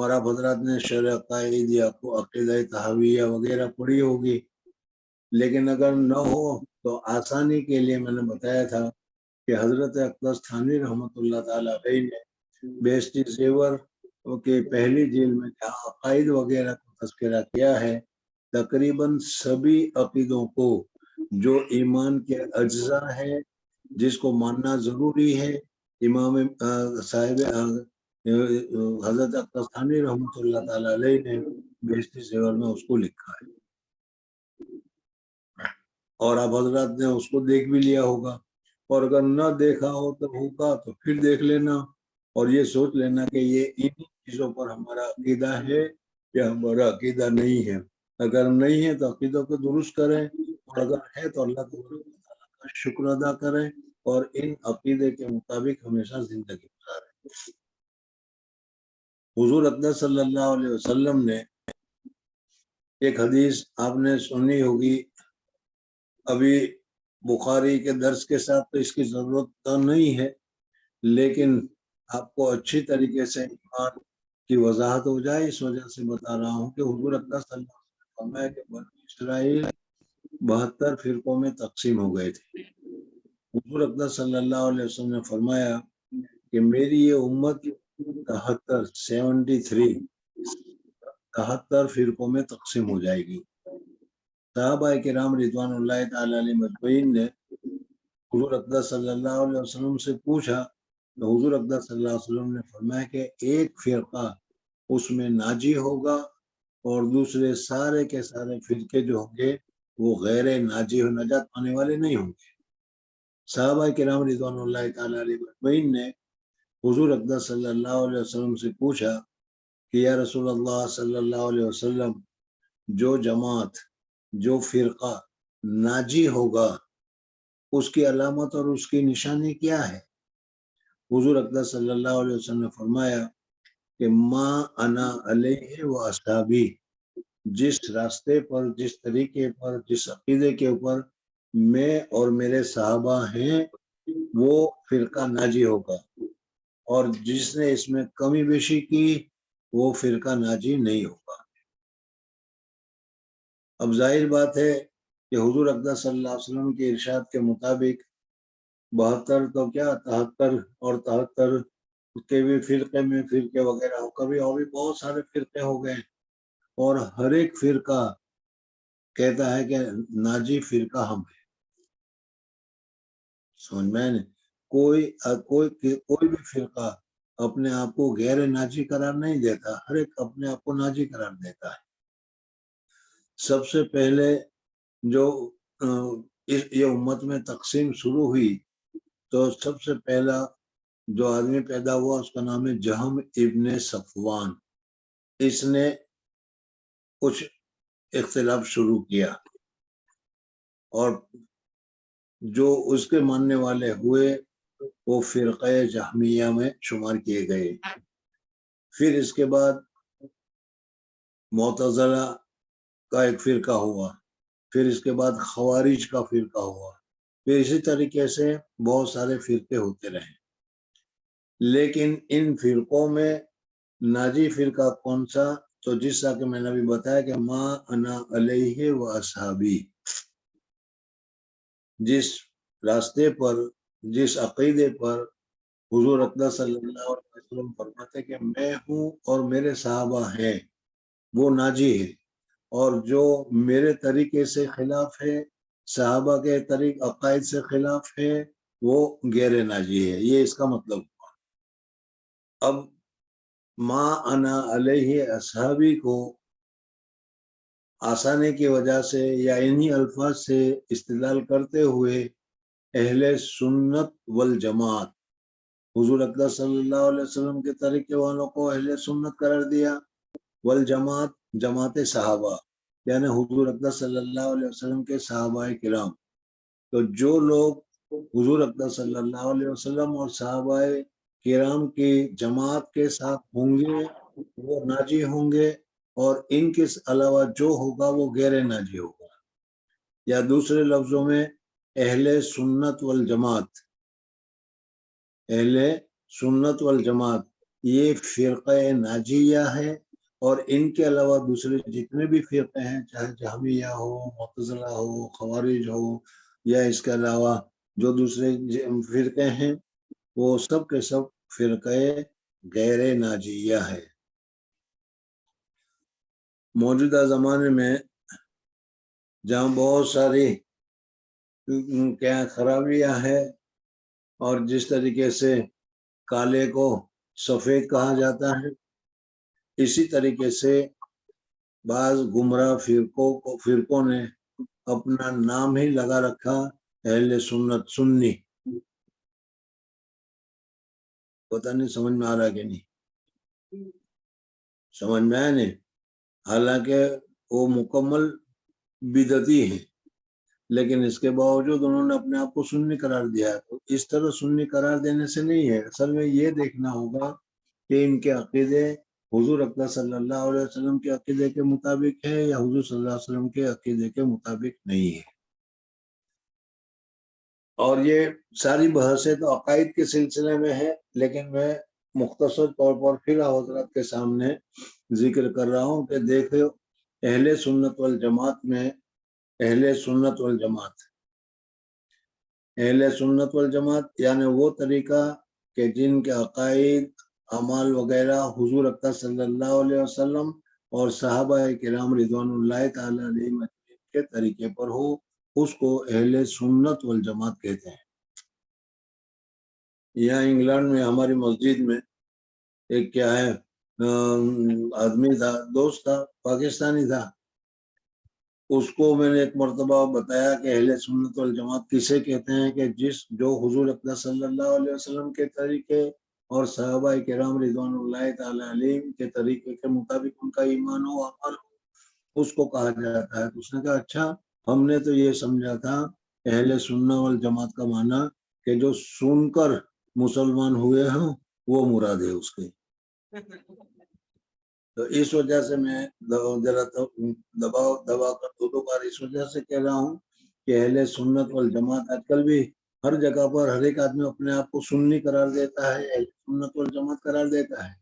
اور آپ حضرات نے شرح عقائد یا عقیدہ تحویہ وغیرہ پڑھی ہوگی، لیکن اگر نہ ہو تو آسانی کے لیے میں نے بتایا تھا کہ حضرت اقدس تھانوی رحمۃ اللہ تعالیٰ علیہ نے بیشتی زیور کے پہلی جلد میں جہاں عقائد وغیرہ کو تذکرہ کیا ہے، تقریباً سبھی عقیدوں کو جو ایمان کے اجزاء ہے جس کو ماننا ضروری ہے، امام صاحب حضرت اقدس تھانوی رحمۃ اللہ تعالیٰ علیہ نے بیشتی زیور میں اس کو لکھا ہے، اور آپ حضرات نے اس کو دیکھ بھی لیا ہوگا، اور اگر نہ دیکھا ہو تو ہوگا تو پھر دیکھ لینا اور یہ سوچ لینا کہ یہ ان چیزوں پر ہمارا عقیدہ ہے یا ہمارا عقیدہ نہیں ہے۔ اگر نہیں ہے تو عقیدوں کو درست کریں، اور اگر ہے تو اللہ تعالیٰ کا شکر ادا کریں اور ان عقیدے کے مطابق ہمیشہ زندگی گزاریں۔ حضور اقدس صلی اللہ علیہ وسلم نے ایک حدیث آپ نے سنی ہوگی، ابھی بخاری کے درس کے ساتھ تو اس کی ضرورت تو نہیں ہے، لیکن آپ کو اچھی طریقے سے ایمان کی وضاحت ہو جائے اس وجہ سے بتا رہا ہوں کہ حضور اقدس صلی اللہ علیہ وسلم نے فرمایا کہ بنی اسرائیل 72 فرقوں میں تقسیم ہو گئے تھے۔ حضور اقدس صلی اللہ علیہ وسلم نے فرمایا کہ میری یہ امت 73 فرقوں میں تقسیم ہو جائے گی۔ صحابہ کرام رضوان اللہ تعالی علیہ مجمعین نے حضور اقدس صلی اللہ علیہ وسلم سے پوچھا تو حضور اقدس صلی اللہ علیہ وسلم نے فرمایا کہ ایک فرقہ اس میں ناجی ہوگا اور دوسرے سارے کے سارے فرقے جو ہوں گے وہ غیر ناجی و نجات پانے والے نہیں ہوں گے۔ صحابہ کرام رضوان اللہ تعالی علیہ مجمعین نے حضور اقدس صلی اللہ علیہ وسلم سے پوچھا کہ یا رسول اللہ صلی اللہ علیہ وسلم، جو جماعت جو فرقہ ناجی ہوگا اس کی علامت اور اس کی نشانی کیا ہے؟ حضور اقدس صلی اللہ علیہ وسلم نے فرمایا کہ ما انا علیہ و اصحابی، جس راستے پر، جس طریقے پر، جس عقیدے کے اوپر میں اور میرے صحابہ ہیں وہ فرقہ ناجی ہوگا، اور جس نے اس میں کمی بیشی کی وہ فرقہ ناجی نہیں ہوگا۔ اب ظاہر بات ہے کہ حضور اقدس صلی اللہ علیہ وسلم کے ارشاد کے مطابق 72 تو کیا 73 اور 73 کے بھی فرقے میں فرقے وغیرہ ہو، کبھی اور بھی بہت سارے فرقے ہو گئے، اور ہر ایک فرقہ کہتا ہے کہ ناجی فرقہ ہم ہے۔ سمجھ میں نہیں، کوئی بھی فرقہ اپنے آپ کو غیر ناجی قرار نہیں دیتا، ہر ایک اپنے آپ کو ناجی قرار دیتا ہے۔ سب سے پہلے جو یہ امت میں تقسیم شروع ہوئی تو سب سے پہلا جو آدمی پیدا ہوا اس کا نام ہے جہم ابن صفوان۔ اس نے کچھ اختلاف شروع کیا اور جو اس کے ماننے والے ہوئے وہ فرقہ جہمیہ میں شمار کیے گئے۔ پھر اس کے بعد معتزلہ کا ایک فرقہ ہوا، پھر اس کے بعد خوارج کا فرقہ ہوا، پھر اسی طریقے سے بہت سارے فرقے ہوتے رہے، لیکن ان فرقوں میں ناجی فرقہ کون سا؟ تو جیسا کہ میں نے ابھی بتایا کہ ما انا علیہ و اصحابی، جس راستے پر، جس عقیدے پر حضور اقدس صلی اللہ علیہ وسلم فرماتے کہ میں ہوں اور میرے صحابہ ہیں وہ ناجی ہے، اور جو میرے طریقے سے خلاف ہے، صحابہ کے طریق عقائد سے خلاف ہے، وہ غیر ناجی ہے۔ یہ اس کا مطلب ہوا۔ اب ما انا علیہ اصحابی کو آسانی کی وجہ سے یا انہی الفاظ سے استدلال کرتے ہوئے اہل سنت والجماعت، حضور اقدس صلی اللہ علیہ وسلم کے طریقے والوں کو اہل سنت قرار دیا، والجماعت جماعت صحابہ یعنی حضور اقدس صلی اللہ علیہ وسلم کے صحابہ کرام۔ تو جو لوگ حضور اقدس صلی اللہ علیہ وسلم اور صحابہ کرام کی جماعت کے ساتھ ہوں گے وہ ناجی ہوں گے، اور ان کے علاوہ جو ہوگا وہ غیر ناجی ہوگا، یا دوسرے لفظوں میں اہل سنت والجماعت، اہل سنت والجماعت یہ فرقہ ناجیہ ہے، اور ان کے علاوہ دوسرے جتنے بھی فرقے ہیں، چاہے جہمیہ ہو، معتزلہ ہو، خوارج ہو، یا اس کے علاوہ جو دوسرے فرقے ہیں، وہ سب کے سب فرقہ غیر ناجیہ ہے۔ موجودہ زمانے میں جہاں بہت ساری کیا خرابیاں ہیں، اور جس طریقے سے کالے کو سفید کہا جاتا ہے، اسی طریقے سے بعض گمراہ فرقوں نے اپنا نام ہی لگا رکھا اہل سنت سنی۔ پتہ نہیں سمجھ میں آ رہا کہ نہیں؟ سمجھ میں آیا نہیں؟ حالانکہ وہ مکمل بدعتی ہیں، لیکن اس کے باوجود انہوں نے اپنے آپ کو سنی قرار دیا ہے۔ تو اس طرح سنی قرار دینے سے نہیں ہے، اصل میں یہ دیکھنا ہوگا کہ ان کے عقیدے حضور اکرم صلی اللہ علیہ وسلم کے عقیدے کے مطابق ہے یا حضور صلی اللہ علیہ وسلم کے عقیدے کے مطابق نہیں ہے۔ اور یہ ساری بحثیں تو عقائد کے سلسلے میں ہے، لیکن میں مختصر طور پر پھر حضرات کے سامنے ذکر کر رہا ہوں کہ دیکھو، اہل سنت والجماعت میں اہل سنت والجماعت یعنی وہ طریقہ کہ جن کے عقائد، اعمال وغیرہ حضور اکرم صلی اللہ علیہ وسلم اور صحابہ کرام رضوان اللہ تعالی علیہم کے طریقے پر ہو، اس کو اہل سنت والجماعت کہتے ہیں۔ یہاں انگلینڈ میں ہماری مسجد میں ایک کیا ہے آدمی تھا، دوست تھا، پاکستانی تھا، اس کو میں نے ایک مرتبہ بتایا کہ اہل سنت والجماعت کسے کہتے ہیں کہ جو حضور اکرم صلی اللہ علیہ وسلم کے طریقے اور صحابہ کرام رضوان اللہ تعالی علیہم کے طریقے کے مطابق ان کا ایمان ہو، عمل ہو، اس کو کہا جاتا ہے۔ تو اس نے کہا اچھا، ہم نے تو یہ سمجھا تھا اہل سنت والجماعت کا معنی کہ جو سن کر مسلمان ہوئے ہوں وہ مراد ہے اس کے۔ تو اس وجہ سے میں ذرا دبا کر دو بار اس وجہ سے کہہ رہا ہوں کہ اہل سنت والجماعت آج کل بھی ہر جگہ پر ہر ایک آدمی اپنے آپ کو سنی قرار دیتا ہے، اہل سنت والجماعت قرار دیتا ہے،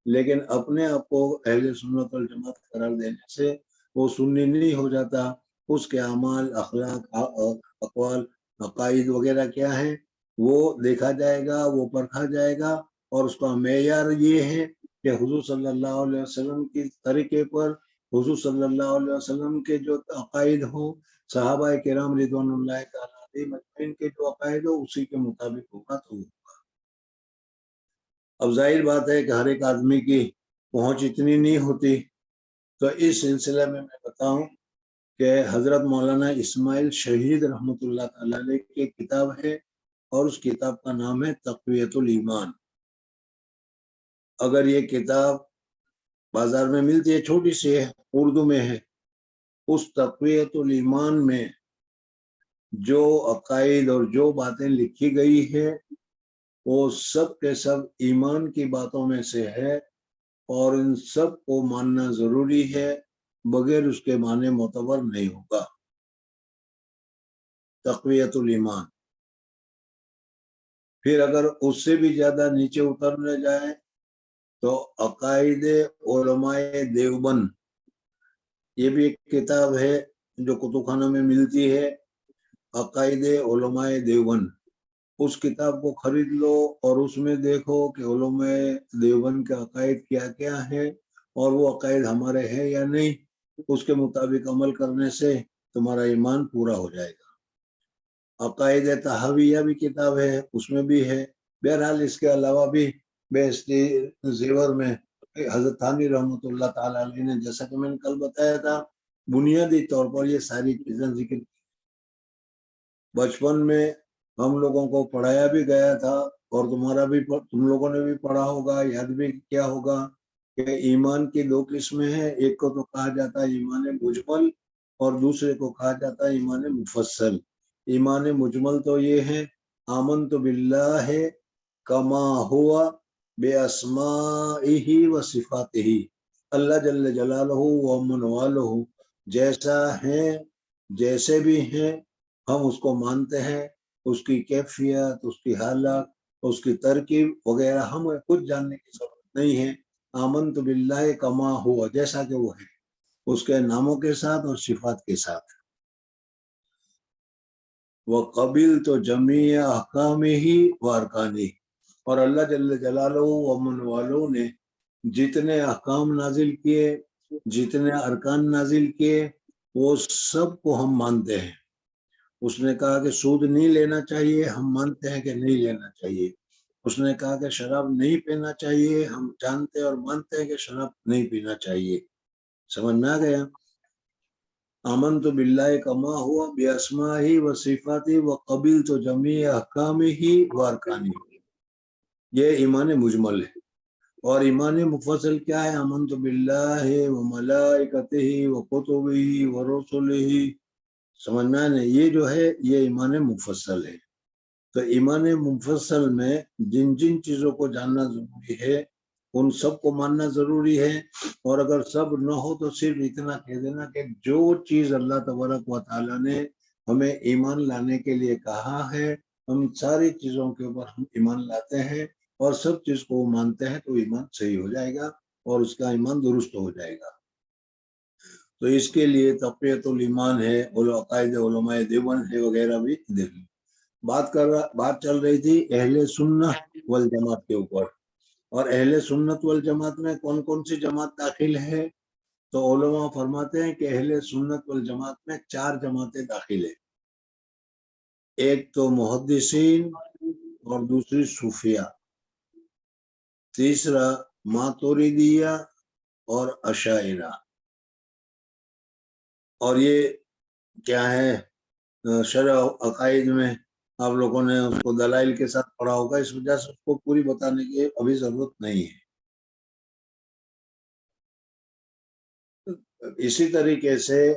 لیکن اپنے آپ کو اہل سنت والجماعت قرار دینے سے وہ سنی نہیں ہو جاتا۔ اس کے اعمال، اخلاق، اقوال، عقائد وغیرہ کیا ہیں وہ دیکھا جائے گا، وہ پرکھا جائے گا، اور اس کا معیار یہ ہے کہ حضور صلی اللہ علیہ وسلم کے طریقے پر، حضور صلی اللہ علیہ وسلم کے جو عقائد ہوں، صحابہ کرام رضوان اللہ تعالی علیہم اجمعین کے جو عقائد ہو، اسی کے مطابق ہوگا تو ہوگا۔ اب ظاہر بات ہے کہ ہر ایک آدمی کی پہنچ اتنی نہیں ہوتی، تو اس سلسلے میں بتاؤں کہ حضرت مولانا اسماعیل شہید رحمۃ اللہ تعالی علیہ کی کتاب ہے، اور اس کتاب کا نام ہے تقویت الایمان۔ اگر یہ کتاب بازار میں ملتی ہے، چھوٹی سی ہے، اردو میں ہے، اس تقویت الایمان میں جو عقائد اور جو باتیں لکھی گئی ہے وہ سب کے سب ایمان کی باتوں میں سے ہے، اور ان سب کو ماننا ضروری ہے، بغیر اس کے معنی معتبر نہیں ہوگا۔ تقویت الایمان۔ پھر اگر اس سے بھی زیادہ نیچے اترنے جائے تو عقائد علماء دیوبند، یہ بھی ایک کتاب ہے جو کتب خانوں میں ملتی ہے، عقائد علماء دیوبند۔ اس کتاب کو خرید لو اور اس میں دیکھو کہ علماء دیوبند کے عقائد کیا کیا ہیں، اور وہ عقائد ہمارے ہیں یا نہیں، اس کے مطابق عمل کرنے سے تمہارا ایمان پورا ہو جائے گا۔ عقائد تحویہ بھی کتاب ہے، اس میں بھی ہے۔ بہرحال اس کے علاوہ بھی بہشتی زیور میں حضرت تھانوی رحمۃ اللہ تعالی علیہ نے، جیسا کہ میں نے کل بتایا تھا، بنیادی طور پر یہ ساری چیزیں ذکر کی۔ بچپن میں ہم لوگوں کو پڑھایا بھی گیا تھا، اور تم لوگوں نے بھی پڑھا ہوگا، یاد بھی کیا ہوگا کہ ایمان کی دو قسمیں ہیں، ایک کو تو کہا جاتا ہے ایمان مجمل، اور دوسرے کو کہا جاتا ہے ایمان مفصل۔ ایمان مجمل تو یہ ہے آمنت باللہ کما ہوا باسمائہ و صفاتہ، اللہ جل جلالہ و من والہ جیسا ہے، جیسے بھی ہیں ہم اس کو مانتے ہیں، اس کی کیفیت، اس کی حالت، اس کی ترکیب وغیرہ ہمیں کچھ جاننے کی ضرورت نہیں ہے. آمنت باللہ کما ہوا، جیسا کہ وہ ہے، اس کے ناموں کے ساتھ اور صفات کے ساتھ. وقبل تو جمیع احکام ہی و ارکانی، اور اللہ جل جلالہ و من والوں نے جتنے احکام نازل کیے، جتنے ارکان نازل کیے، وہ سب کو ہم مانتے ہیں. اس نے کہا کہ سود نہیں لینا چاہیے، ہم مانتے ہیں کہ نہیں لینا چاہیے. اس نے کہا کہ شراب نہیں پینا چاہیے، ہم جانتے اور مانتے ہیں کہ شراب نہیں پینا چاہیے. سمجھ میں آ گیا؟ آمنت باللہ کما ہوا باسماءہ و صفاتہ و قبلت جمیع احکامہ و ارکانہ. یہ ایمان مجمل ہے. اور ایمان مفصل کیا ہے؟ آمنت باللہ و ملائکتہ و کتبہ و رسلہ. سمجھ میں آنے؟ یہ جو ہے یہ ایمان مفصل ہے. تو ایمان مفصل میں جن جن چیزوں کو جاننا ضروری ہے ان سب کو ماننا ضروری ہے. اور اگر سب نہ ہو تو صرف اتنا کہہ دینا کہ جو چیز اللہ تبارک و تعالیٰ نے ہمیں ایمان لانے کے لیے کہا ہے، ہم ساری چیزوں کے اوپر ہم ایمان لاتے ہیں اور سب چیز کو مانتے ہیں، تو ایمان صحیح ہو جائے گا اور اس کا ایمان درست ہو جائے گا. تو اس کے لیے تقویت الایمان ہے، عقائد علماء دیوبند ہے وغیرہ بھی دیکھ لیں. بات چل رہی تھی اہل سنت والجماعت کے اوپر. اور اہل سنت والجماعت میں کون کون سی جماعت داخل ہے؟ تو علماء فرماتے ہیں کہ اہل سنت والجماعت میں 4 جماعتیں داخل ہیں. ایک تو محدثین، اور دوسری صوفیہ، تیسرا ماتوریدیہ اور اشاعرہ. اور یہ کیا ہے؟ شرح عقائد میں آپ لوگوں نے اس کو دلائل کے ساتھ پڑھا ہوگا، اس وجہ سے اس کو پوری بتانے کی ابھی ضرورت نہیں ہے. اسی طریقے سے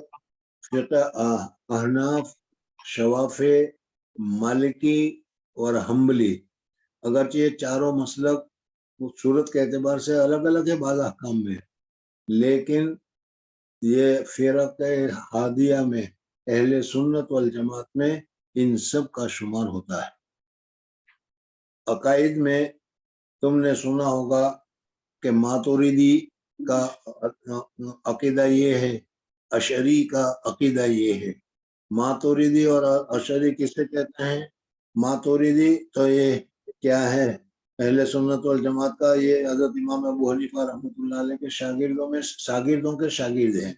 فقہ احناف، شوافع، مالکی اور حنبلی، اگرچہ یہ چاروں مسلک صورت کے اعتبار سے الگ الگ ہے بعض احکام میں، لیکن یہ فرق ہادیہ میں اہل سنت والجماعت میں ان سب کا شمار ہوتا ہے. عقائد میں تم نے سنا ہوگا کہ ماتوریدی کا عقیدہ یہ ہے، اشعری کا عقیدہ یہ ہے. ماتوریدی اور اشعری کسے کہتے ہیں؟ ماتوریدی تو یہ کیا ہے؟ اہل سنت والجماعت کا یہ حضرت امام ابو حنیفہ رحمۃ اللہ علیہ کے شاگردوں کے شاگرد ہیں.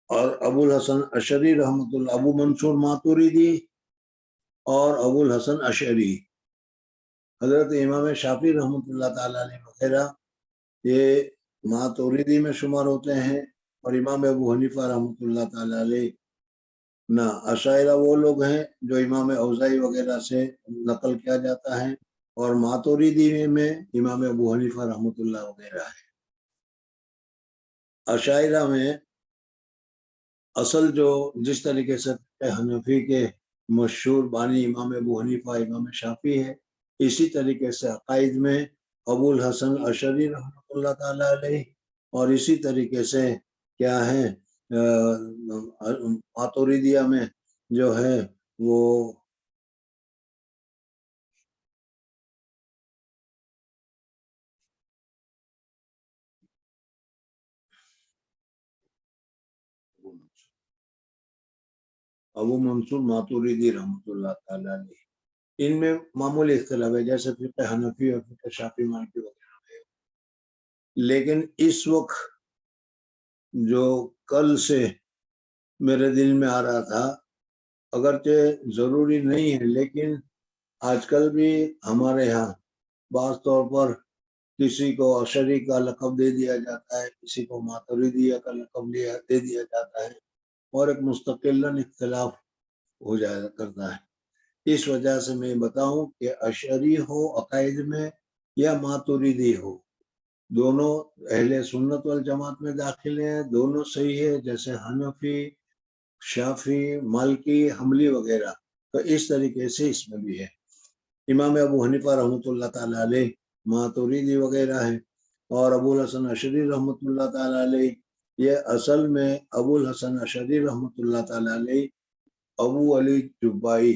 اور ابو الحسن اشعری رحمۃ اللہ، ابو منصور ماتوریدی اور ابو الحسن اشعری، حضرت امام شافعی رحمۃ اللہ تعالیٰ علیہ وغیرہ، یہ ماتوریدی میں شمار ہوتے ہیں. اور امام ابو حنیفہ رحمۃ اللہ تعالیٰ علیہ نہ، اشاعرہ وہ لوگ ہیں جو امام اوزاعی وغیرہ سے نقل کیا جاتا ہے، اور ماتوریدی میں امام ابو حنیفہ رحمۃ اللہ وغیرہ ہے. اشاعرہ میں اصل جو جس طریقے سے حنفی کے مشہور بانی امام ابو حنیفہ، امام شافعی ہے، اسی طریقے سے عقائد میں ابو الحسن اشعری رحمۃ اللہ تعالیٰ علیہ، اور اسی طریقے سے کیا ہے ماتوریدیہ میں جو ہے وہ ابو منصور ماتوریدی رحمۃ اللہ تعالیٰ علیہ. ان میں معمولی اختلاف ہے، جیسے فقہ حنفی اور فقہ شافعی مالکی وغیرہ ہے. لیکن اس وقت جو کل سے میرے دل میں آ رہا تھا، اگرچہ ضروری نہیں ہے، لیکن آج کل بھی ہمارے ہاں بعض طور پر کسی کو اشعری کا لقب دے دیا جاتا ہے، کسی کو ماتوریدیہ کا لقب دے دیا جاتا ہے، اور ایک مستقل اختلاف ہو جایا کرتا ہے. اس وجہ سے میں بتاؤں کہ اشعری ہو عقائد میں یا ماتوریدی ہو، دونوں اہل سنت والجماعت میں داخل ہیں، دونوں صحیح ہے، جیسے حنفی، شافعی، مالکی، حنبلی وغیرہ. تو اس طریقے سے اس میں بھی ہے. امام ابو حنیفہ رحمۃ اللہ تعالیٰ علیہ ماتوریدی وغیرہ ہے، اور ابو الحسن اشعری رحمۃ اللہ تعالیٰ علیہ، یہ اصل میں ابو الحسن اشعری رحمۃ اللہ تعالیٰ علیہ ابو علی جبائی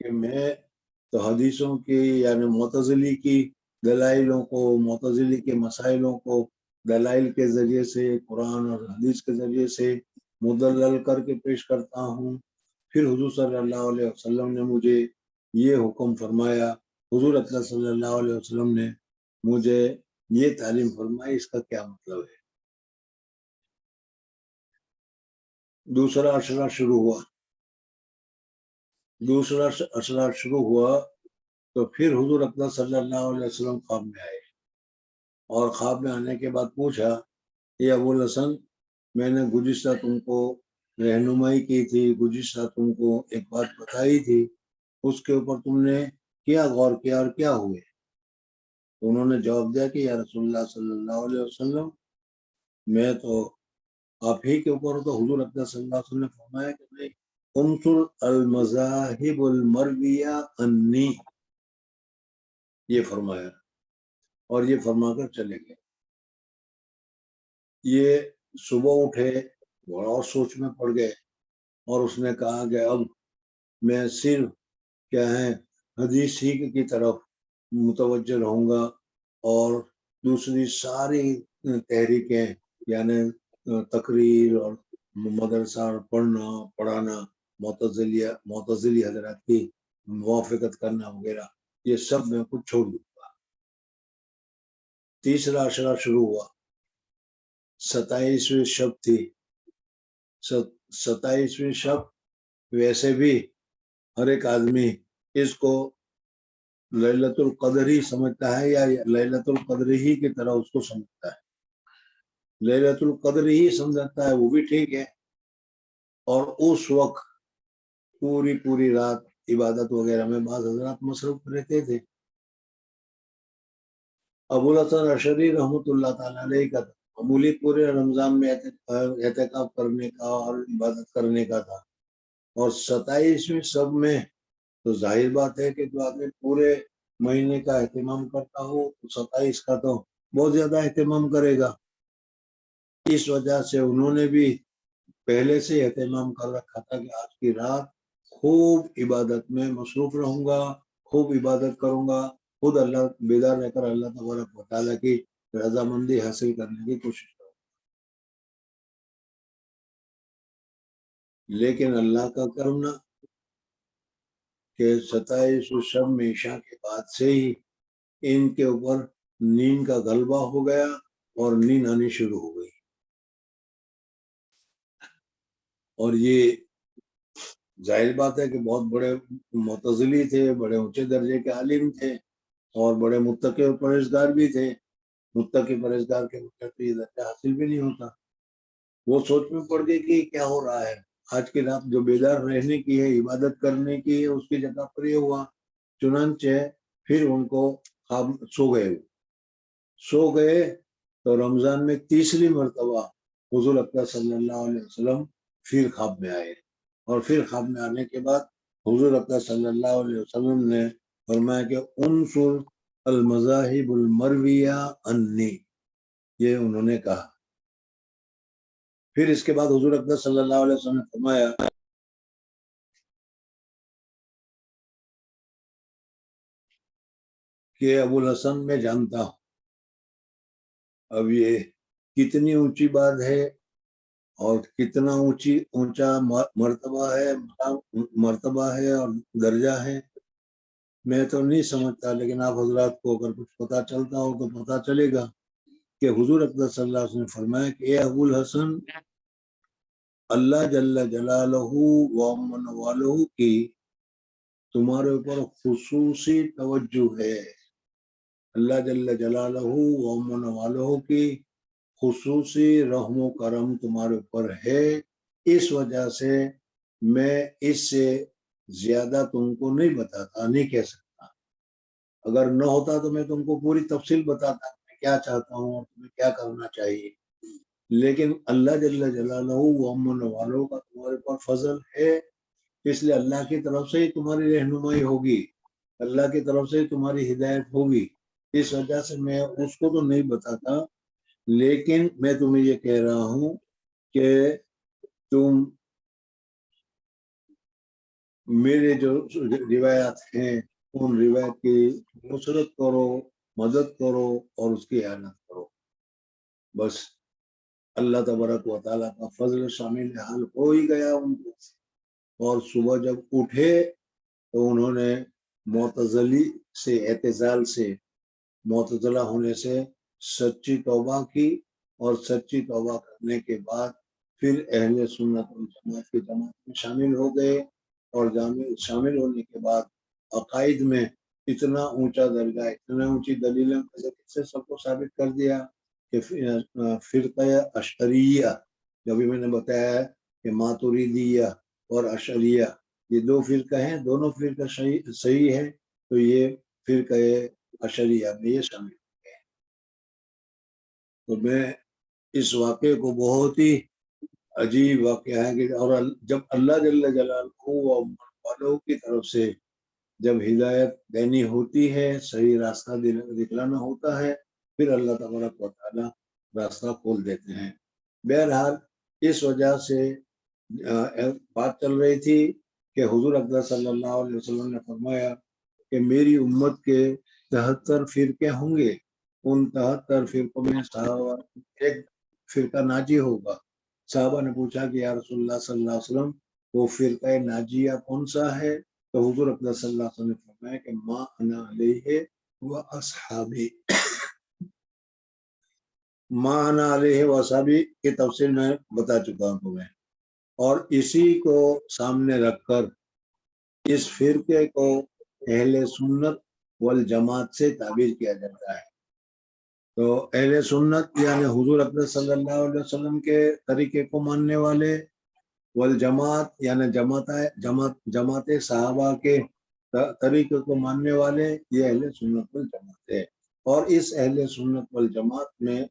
کہ میں تو حدیثوں کی یعنی معتزلی کی دلائلوں کو، معتزلی کے مسائلوں کو دلائل کے ذریعے سے، قرآن اور حدیث کے ذریعے سے مدلل کر کے پیش کرتا ہوں۔ پھر حضور صلی اللہ علیہ وسلم نے مجھے یہ حکم فرمایا، حضور اکرم صلی اللہ علیہ وسلم نے مجھے یہ تعلیم فرمائی، اس کا کیا مطلب ہے۔ دوسرا اشرہ شروع ہوا تو پھر حضور اکرم صلی اللہ علیہ وسلم خواب میں آئے، اور خواب میں آنے کے بعد پوچھا، یہ ابو الحسن، میں نے گزشتہ تم کو رہنمائی کی تھی، گزشتہ تم کو ایک بات بتائی تھی، اس کے اوپر تم نے کیا غور کیا اور کیا ہوئے؟ تو انہوں نے جواب دیا کہ یا رسول اللہ صلی اللہ علیہ وسلم، میں تو آپ ہی کے اوپر، تو حضور اکرم صلی اللہ علیہ وسلم نے فرمایا کہ نہیں، انصر المذاہب المرویہ انی، یہ فرمایا، اور یہ فرما کر چلے گئے۔ یہ صبح اٹھے اور سوچ میں پڑ گئے، اور اس نے کہا کہ اب میں صرف کیا ہے حدیث ہی کی طرف متوجہ رہوں گا، اور دوسری ساری تحریکیں یعنی تقریر اور مدرسہ پڑھانا، معتزلی حضرات کی موافقت کرنا وغیرہ، یہ سب میں کچھ چھوڑ دوں گا۔ تیسرا اشرہ شروع ہوا، 27ویں شب تھی۔ 27ویں شب ویسے بھی ہر ایک آدمی اس کو لیلۃ القدر ہی سمجھتا ہے، یا لیلۃ القدر ہی کی طرح اس کو سمجھتا ہے، لیلۃ القدر ہی سمجھتا ہے، وہ بھی ٹھیک ہے۔ اور اس وقت پوری رات عبادت وغیرہ میں بعض حضرات مصروف رہتے تھے۔ ابو الحسن اشعری رحمۃ اللہ تعالی علیہ کا معمولی پورے رمضان میں اعتکاف کرنے کا اور عبادت کرنے کا تھا، اور 27ویں شب میں تو ظاہر بات ہے کہ جو آدمی پورے مہینے کا اہتمام کرتا ہو تو 27 کا تو بہت زیادہ اہتمام کرے گا۔ اس وجہ سے انہوں نے بھی پہلے سے اہتمام کر رکھا تھا کہ آج کی رات خوب عبادت میں مصروف رہوں گا، خوب عبادت کروں گا، خود اللہ بیدار رہ کر اللہ تبارک و تعالیٰ کی رضامندی حاصل کرنے کی کوشش کروں۔ لیکن اللہ کا کرم کہ 27 شب میں عشاء کے بعد سے ہی ان کے اوپر نیند کا غلبہ ہو گیا اور نیند آنی شروع ہو گئی، اور یہ ظاہر بات ہے کہ بہت بڑے معتزلی تھے، بڑے اونچے درجے کے عالم تھے، اور بڑے متقی اور پرہیزگار بھی تھے۔ متقی پرہیزگار کے یہ درجہ حاصل بھی نہیں ہوتا۔ وہ سوچ میں پڑ گئی کہ کیا ہو رہا ہے، آج کی رات جو بیدار رہنے کی ہے، عبادت کرنے کی ہے، اس کی جگہ پر یہ ہوا۔ چنانچہ پھر ان کو خواب سو گئے تو رمضان میں تیسری مرتبہ حضور اکرم صلی اللہ علیہ وسلم پھر خواب میں آئے، اور پھر خواب میں آنے کے بعد حضور اکرم صلی اللہ علیہ وسلم نے فرمایا کہ انصر المذاہب المرویہ انی، یہ انہوں نے کہا۔ پھر اس کے بعد حضور اکرم صلی اللہ علیہ وسلم نے فرمایا کہ ابو الحسن میں جانتا ہوں اب یہ کتنی اونچی بات ہے اور کتنا اونچا مرتبہ ہے اور درجہ ہے، میں تو نہیں سمجھتا، لیکن آپ حضرات کو اگر کچھ پتا چلتا ہو تو پتا چلے گا کہ حضور اکرم صلی اللہ علیہ وسلم نے فرمایا کہ اے ابو الحسن، اللہ جل جلالہ و من والہ کی تمہارے اوپر خصوصی توجہ ہے، اللہ جل جلالہ و من والہ کی خصوصی رحم و کرم تمہارے اوپر ہے، اس وجہ سے میں اس سے زیادہ تم کو نہیں بتاتا، نہیں کہہ سکتا۔ اگر نہ ہوتا تو میں تم کو پوری تفصیل بتاتا میں کیا چاہتا ہوں اور تمہیں کیا کرنا چاہیے، لیکن اللہ جل جلالہ و من والہ کا تمہارے اوپر فضل ہے، اس لیے اللہ کی طرف سے ہی تمہاری رہنمائی ہوگی، اللہ کی طرف سے ہی تمہاری ہدایت ہوگی، اس وجہ سے میں اس کو تو نہیں بتاتا، لیکن میں تمہیں یہ کہہ رہا ہوں کہ تم میرے جو روایات ہیں ان روایت کی نصرت کرو، مدد کرو اور اس کی اعانت کرو. بس اللہ تبارک و تعالیٰ کا فضل شامل حال ہو ہی گیا ان کو. اور صبح جب اٹھے تو انہوں نے معتزلی سے، اعتزال سے، معتزلہ ہونے سے سچی توبہ کی، اور سچی توبہ کرنے کے بعد پھر اہل سنت والجماعت کی جماعت میں شامل ہو گئے. اور شامل ہونے کے بعد عقائد میں اتنا اونچا درجہ، اتنا اونچی دلیلیں سے سب کو ثابت کر دیا کہ فرقہ اشعریہ، جو بھی میں نے بتایا ہے کہ ماتریدیہ اور اشعریہ یہ دو فرقہ ہیں، دونوں فرقہ صحیح ہے، تو یہ فرقہ اشعریہ میں یہ شامل ہو گئے. تو میں اس واقعے کو بہت ہی عجیب واقعہ ہے کہ اور جب اللہ جل جلالہ والوں کی طرف سے جب ہدایت دینی ہوتی ہے، صحیح راستہ دکھلانا ہوتا ہے، پھر اللہ تبارک و تعالیٰ راستہ کھول دیتے ہیں. بہرحال اس وجہ سے بات چل رہی تھی کہ حضور اکرم صلی اللہ علیہ وسلم نے فرمایا کہ میری امت کے 73 فرقے ہوں گے، ان 73 فرقوں میں صحابہ ایک فرقہ ناجی ہوگا. صحابہ نے پوچھا کہ یا رسول اللہ صلی اللہ علیہ وسلم وہ فرقہ ناجیہ کون سا ہے؟ تو حضور اکرم صلی اللہ علیہ وسلم نے فرمایا کہ ما انا علیہ و اصحابی. ما انا علیہ و اصحابی کی تفصیل میں بتا چکا ہوں تمہیں، اور اسی کو سامنے رکھ کر اس فرقے کو اہل سنت والجماعت سے تعبیر کیا جاتا ہے. تو اہل سنت یعنی حضور اکرم صلی اللہ علیہ وسلم کے طریقے کو ماننے والے، والجماعت یعنی جماعت صحابہ کے طریقے کو ماننے والے، یہ اہل سنت والجماعت ہے. اور اس اہل سنت والجماعت میں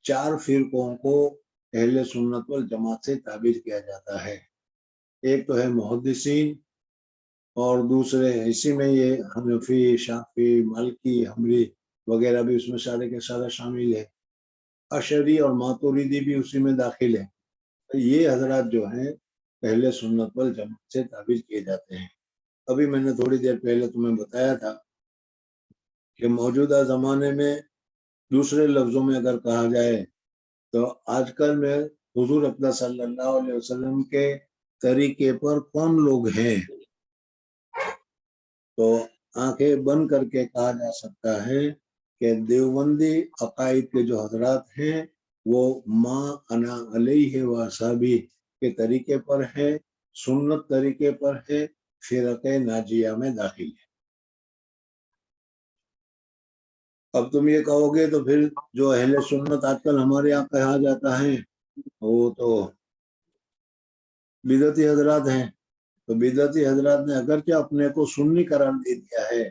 4 فرقوں کو اہل سنت والجماعت سے تعبیر کیا جاتا ہے. ایک تو ہے محدثین، اور دوسرے اسی میں یہ حنفی، شافعی، مالکی، حنبلی وغیرہ بھی اس میں سارے کے سارا شامل ہے. اشعری اور ماتریدی بھی اسی میں داخل ہے. یہ حضرات جو ہیں اہل سنت والجماعت سے تعبیر کیے جاتے ہیں. ابھی میں نے تھوڑی دیر پہلے تمہیں بتایا تھا کہ موجودہ زمانے میں دوسرے لفظوں میں اگر کہا جائے تو آج کل میں حضور اکرم صلی اللہ علیہ وسلم کے طریقے پر کون لوگ ہیں، تو آنکھیں بند کر کے کہا جا سکتا ہے کہ دیوبندی عقائد کے جو حضرات ہیں وہ ما انا علیہ و اصحابی کے طریقے پر ہے، سنت طریقے پر ہے، فرقہ ناجیہ میں داخل ہے. اب تم یہ کہو گے تو پھر جو اہل سنت آج کل ہمارے یہاں کہا جاتا ہے وہ تو بدعتی حضرات ہیں. تو بدعتی حضرات نے اگرچہ اپنے کو سنی قرار دے دیا ہے،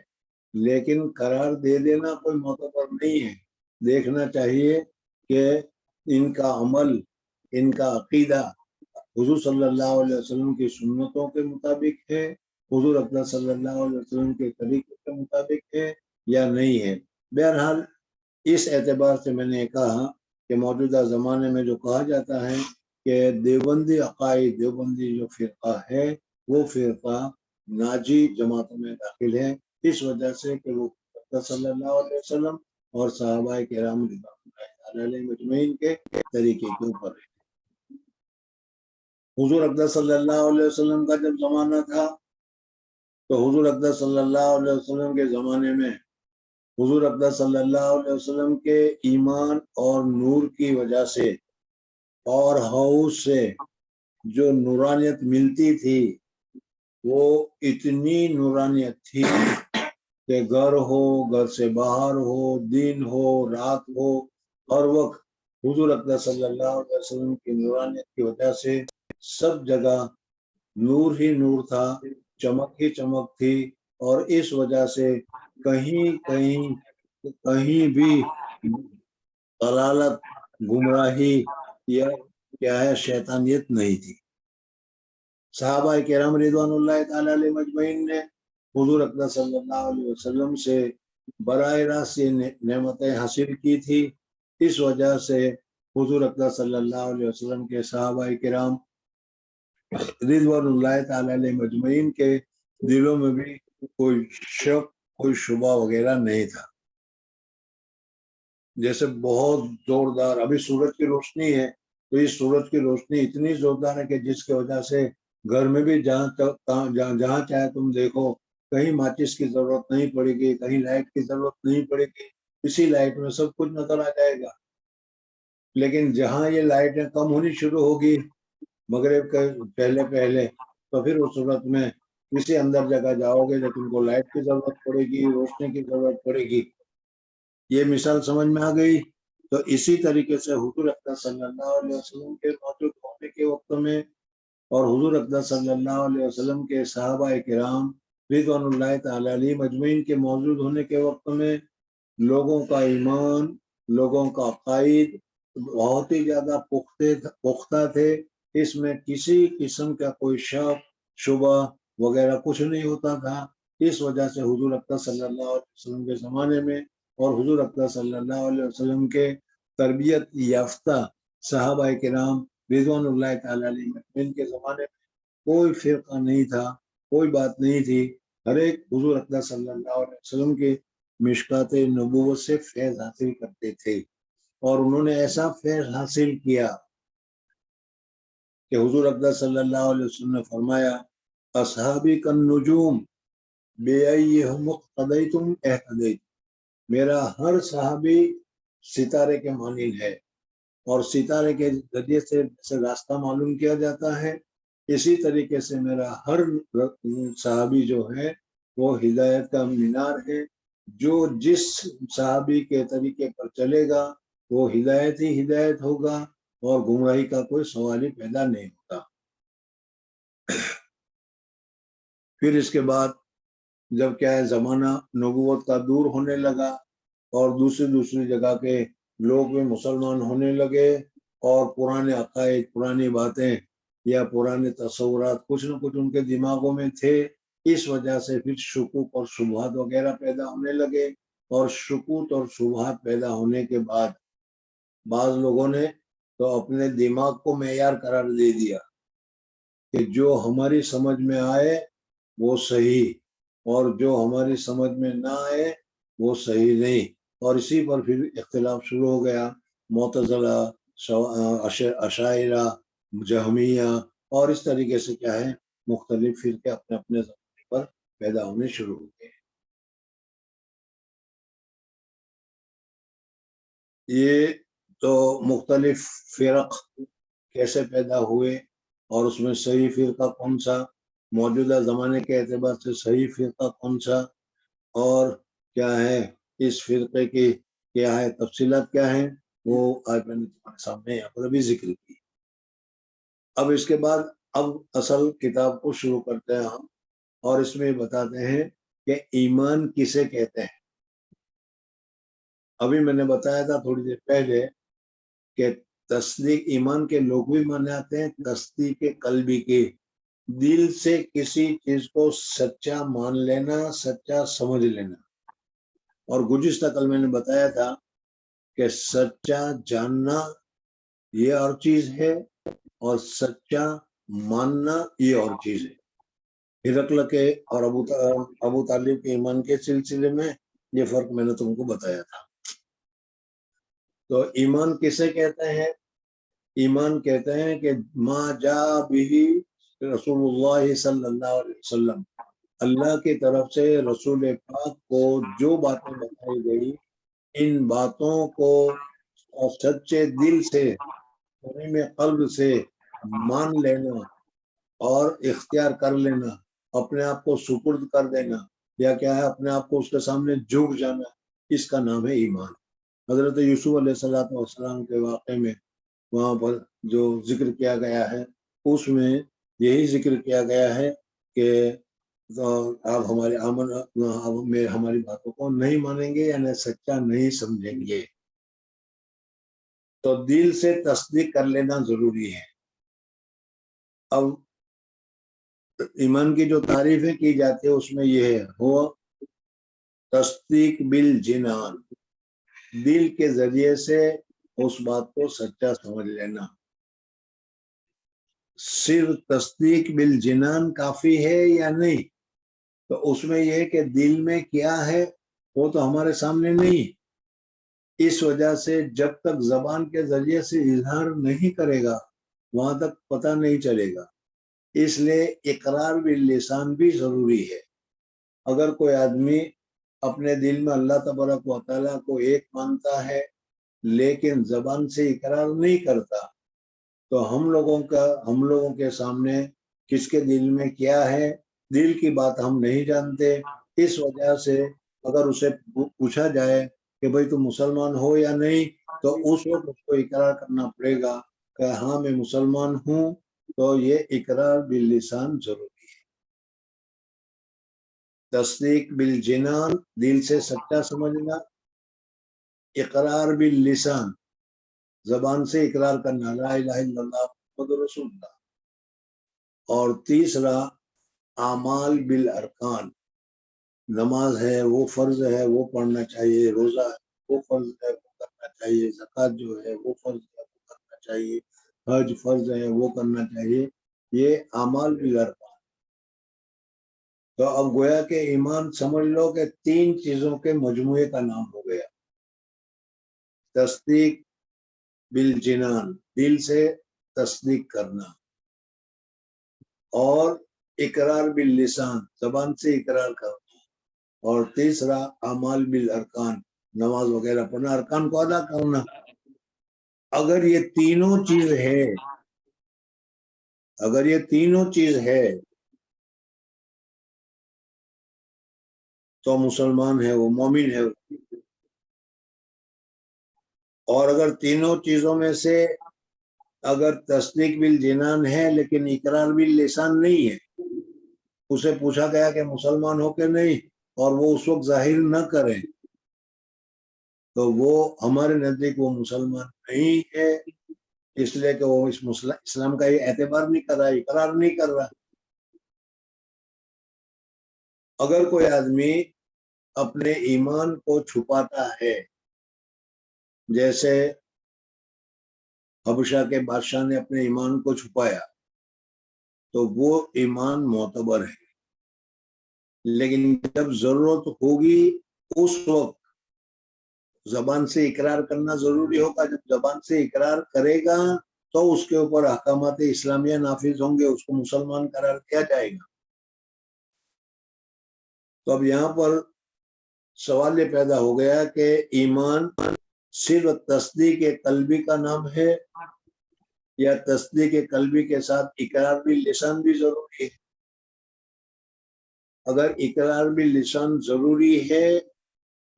لیکن قرار دے دینا کوئی معتبر نہیں ہے. دیکھنا چاہیے کہ ان کا عمل، ان کا عقیدہ حضور صلی اللہ علیہ وسلم کی سنتوں کے مطابق ہے، حضور اکرم صلی اللہ علیہ وسلم کے طریقے کے مطابق ہے یا نہیں ہے. بہرحال اس اعتبار سے میں نے کہا کہ موجودہ زمانے میں جو کہا جاتا ہے کہ دیوبندی عقائد، دیوبندی جو فرقہ ہے وہ فرقہ ناجی جماعتوں میں داخل ہے، اس وجہ سے کہ وہ صلی اللہ علیہ وسلم اور صحابہ کرام رضوان اللہ علیہ مجمعین کے طریقے کے اوپر ہے. حضور اکرم صلی اللہ علیہ وسلم کا جب زمانہ تھا تو حضور اکرم صلی اللہ علیہ وسلم کے زمانے میں حضور اکرم صلی اللہ علیہ وسلم کے ایمان اور نور کی وجہ سے اور ہاؤس سے جو نورانیت ملتی تھی وہ اتنی نورانیت تھی کہ گھر ہو، گھر سے باہر ہو، دن ہو، رات ہو، ہر وقت حضور اکرم صلی اللہ علیہ وسلم کی نورانیت کی وجہ سے سب جگہ نور ہی نور تھا، چمک ہی چمک تھی. اور اس وجہ سے کہیں بھی ضلالت، گمراہی یا کیا ہے شیطانیت نہیں تھی. صحابہ کرام رضوان اللہ تعالی علیہ مجمعین نے حضور اکرم صلی اللہ علیہ وسلم سے براہ راست یہ نعمتیں حاصل کی تھی. اس وجہ سے حضور اکرم صلی اللہ علیہ وسلم کے صحابہ کرام رضوان اللہ تعالی علیہ مجمعین کے دلوں میں بھی کوئی شک کوئی شبہ وغیرہ نہیں تھا. جیسے بہت زوردار ابھی سورج کی روشنی ہے تو اس سورج کی روشنی اتنی زوردار ہے کہ جس کی وجہ سے گھر میں بھی جہاں چاہے تم دیکھو کہیں ماچس کی ضرورت نہیں پڑے گی, کہیں لائٹ کی ضرورت نہیں پڑے گی, اسی لائٹ میں سب کچھ نظر آ جائے گا. لیکن جہاں یہ لائٹیں کم ہونی شروع ہوگی مغرب کے پہلے تو پھر اس صورت میں کسی اندر جگہ جاؤ گے لیکن کو لائٹ کی ضرورت پڑے گی, روشنی کی ضرورت پڑے گی. یہ مثال سمجھ میں آ گئی. تو اسی طریقے سے حضور اقدس صلی اللہ علیہ وسلم کے موجود ہونے کے وقت میں اور حضور اقدس صلی اللہ علیہ وسلم کے صحابہ کرام رضوان اللہ تعالی علیہ مجمعین کے موجود ہونے کے وقت میں لوگوں کا ایمان, لوگوں کا عقائد بہت ہی زیادہ پختہ تھے. اس میں کسی قسم کا کوئی شک شبہ وغیرہ کچھ نہیں ہوتا تھا. اس وجہ سے حضور اقدس صلی اللہ علیہ وسلم کے زمانے میں اور حضور اقدس صلی اللہ علیہ وسلم کے تربیت یافتہ صحابہ کرام رضوان اللہ تعالی علیہ مجمعین کے زمانے میں کوئی فرقہ نہیں تھا, کوئی بات نہیں تھی. ہر ایک حضور اقدس صلی اللہ علیہ وسلم کے مشکات نبوت سے فیض حاصل کرتے تھے. اور انہوں نے ایسا فیض حاصل کیا کہ حضور اقدس صلی اللہ علیہ وسلم نے فرمایا اصحابی کالنجوم بأیہم اقتدیتم اہتدیتم. میرا ہر صحابی ستارے کے مانند ہے, اور ستارے کے ذریعے سے راستہ معلوم کیا جاتا ہے. اسی طریقے سے میرا ہر صحابی جو ہے وہ ہدایت کا مینار ہے. جو جس صحابی کے طریقے پر چلے گا وہ ہدایت ہی ہدایت ہوگا اور گمراہی کا کوئی سوال ہی پیدا نہیں ہوتا. پھر اس کے بعد جب کیا ہے زمانہ نبوت کا دور ہونے لگا اور دوسری جگہ کے لوگ بھی مسلمان ہونے لگے اور پرانے عقائد, پرانی باتیں یا پرانے تصورات کچھ نہ کچھ ان کے دماغوں میں تھے. اس وجہ سے پھر شکوک اور شبہات وغیرہ پیدا ہونے لگے. اور شکوک اور شبہات پیدا ہونے کے بعد بعض لوگوں نے تو اپنے دماغ کو معیار قرار دے دیا کہ جو ہماری سمجھ میں آئے وہ صحیح اور جو ہماری سمجھ میں نہ آئے وہ صحیح نہیں. اور اسی پر پھر اختلاف شروع ہو گیا. معتزلہ, اشاعرہ, جہمیہ اور اس طریقے سے کیا ہے مختلف فرقے اپنے اپنے زمانے پر پیدا ہونے شروع ہو گئے. یہ تو مختلف فرق کیسے پیدا ہوئے اور اس میں صحیح فرقہ کون سا, موجودہ زمانے کے اعتبار سے صحیح فرقہ کون سا, اور کیا ہے اس فرقے کی کیا ہے تفصیلات کیا ہیں, وہ آج میں نے تمہارے سامنے یہاں پر ابھی ذکر کی. اب اس کے بعد اب اصل کتاب کو شروع کرتے ہیں ہم, اور اس میں بتاتے ہیں کہ ایمان کسے کہتے ہیں. ابھی میں نے بتایا تھا تھوڑی دیر پہلے کہ تصدیق ایمان کے لوگ بھی مانے آتے ہیں, تصدیق قلبی کی دل سے کسی چیز کو سچا مان لینا, سچا سمجھ لینا. اور گزشتہ کل میں نے بتایا تھا کہ سچا جاننا یہ اور چیز ہے اور سچا ماننا یہ اور چیز ہے. ہرقل کے اور ابو طالب کے ایمان کے سلسلے میں یہ فرق میں نے تم کو بتایا تھا. تو ایمان کسے کہتے ہیں؟ ایمان کہتے ہیں کہ ما جا بھی رسول اللہ صلی اللہ علیہ وسلم, اللہ کی طرف سے رسول پاک کو جو باتیں بتائی گئی ان باتوں کو سچے دل سے صمیم قلب سے مان لینا اور اختیار کر لینا, اپنے آپ کو سپرد کر دینا یا کیا ہے اپنے آپ کو اس کے سامنے جھک جانا, اس کا نام ہے ایمان. حضرت یوسف علیہ السلام کے واقعے میں وہاں پر جو ذکر کیا گیا ہے اس میں یہی ذکر کیا گیا ہے کہ آپ ہماری باتوں کو نہیں مانیں گے یعنی سچا نہیں سمجھیں گے. تو دل سے تصدیق کر لینا ضروری ہے. اب ایمان کی جو تعریفیں کی جاتی ہے اس میں یہ ہے وہ تصدیق بالجنان, دل کے ذریعے سے اس بات کو سچا سمجھ لینا. صرف تصدیق بالجنان کافی ہے یا نہیں؟ تو اس میں یہ کہ دل میں کیا ہے وہ تو ہمارے سامنے نہیں، اس وجہ سے جب تک زبان کے ذریعے سے اظہار نہیں کرے گا وہاں تک پتہ نہیں چلے گا، اس لیے اقرار باللسان بھی ضروری ہے۔ اگر کوئی آدمی اپنے دل میں اللہ تبارک و تعالیٰ کو ایک مانتا ہے لیکن زبان سے اقرار نہیں کرتا تو ہم لوگوں کے سامنے کس کے دل میں کیا ہے، دل کی بات ہم نہیں جانتے، اس وجہ سے اگر اسے پوچھا جائے کہ بھئی تم مسلمان ہو یا نہیں تو اس وقت اس کو اقرار کرنا پڑے گا کہ ہاں میں مسلمان ہوں، تو یہ اقرار باللسان ضروری ہے۔ تصدیق بالجنان دل سے سچا سمجھنا، اقرار باللسان زبان سے اقرار کرنا لا الہ الا اللہ محمد رسول اللہ، اور تیسرا اعمال بالارکان، نماز ہے وہ فرض ہے وہ پڑھنا چاہیے، روزہ ہے وہ فرض ہے وہ کرنا چاہیے، زکوٰۃ جو ہے وہ فرض ہے وہ کرنا چاہیے، حج فرض ہے وہ کرنا چاہیے، یہ اعمال بالارکان۔ تو اب گویا کہ ایمان سمجھ لو کہ 3 چیزوں کے مجموعے کا نام ہو گیا، تصدیق بالجنان دل سے تصدیق کرنا، اور اقرار باللسان زبان سے اقرار کرنا، اور تیسرا اعمال بالارکان نماز وغیرہ پڑھنا، ارکان کو ادا کرنا۔ اگر یہ تینوں چیز ہے تو مسلمان ہے وہ، مومن ہے وہ۔ اور اگر تینوں چیزوں میں سے اگر تصدیق بالجنان ہے لیکن اقرار باللسان نہیں ہے، اسے پوچھا گیا کہ مسلمان ہو کہ نہیں اور وہ اس وقت ظاہر نہ کرے تو وہ ہمارے نزدیک وہ مسلمان نہیں ہے، اس لیے کہ وہ اسلام کا یہ اعتبار نہیں کر رہا، اقرار نہیں کر رہا۔ اگر کوئی آدمی اپنے ایمان کو چھپاتا ہے، جیسے حبشہ کے بادشاہ نے اپنے ایمان کو چھپایا تو وہ ایمان معتبر ہے، لیکن جب ضرورت ہوگی اس وقت زبان سے اقرار کرنا ضروری ہوگا۔ جب زبان سے اقرار کرے گا تو اس کے اوپر احکامات اسلامیہ نافذ ہوں گے، اس کو مسلمان قرار دیا جائے گا۔ تو اب یہاں پر سوال یہ پیدا ہو گیا کہ ایمان صرف تصدیق قلبی کا نام ہے یا تصدیق قلبی کے ساتھ اقرار باللسان بھی ضروری ہے؟ اگر اقرار باللسان ضروری ہے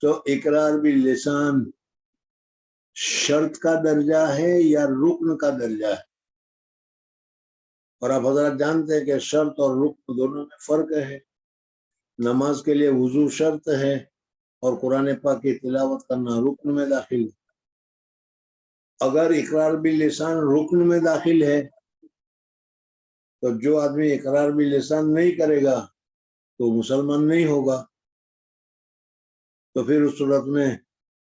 تو اقرار باللسان شرط کا درجہ ہے یا رکن کا درجہ ہے؟ اور آپ حضرات جانتے ہیں کہ شرط اور رکن دونوں میں فرق ہے۔ نماز کے لیے وضو شرط ہے اور قرآن پاک کی تلاوت کرنا رکن میں داخل ہے۔ اگر اقرار باللسان رکن میں داخل ہے تو جو آدمی اقرار باللسان نہیں کرے گا تو مسلمان نہیں ہوگا، تو پھر اس صورت میں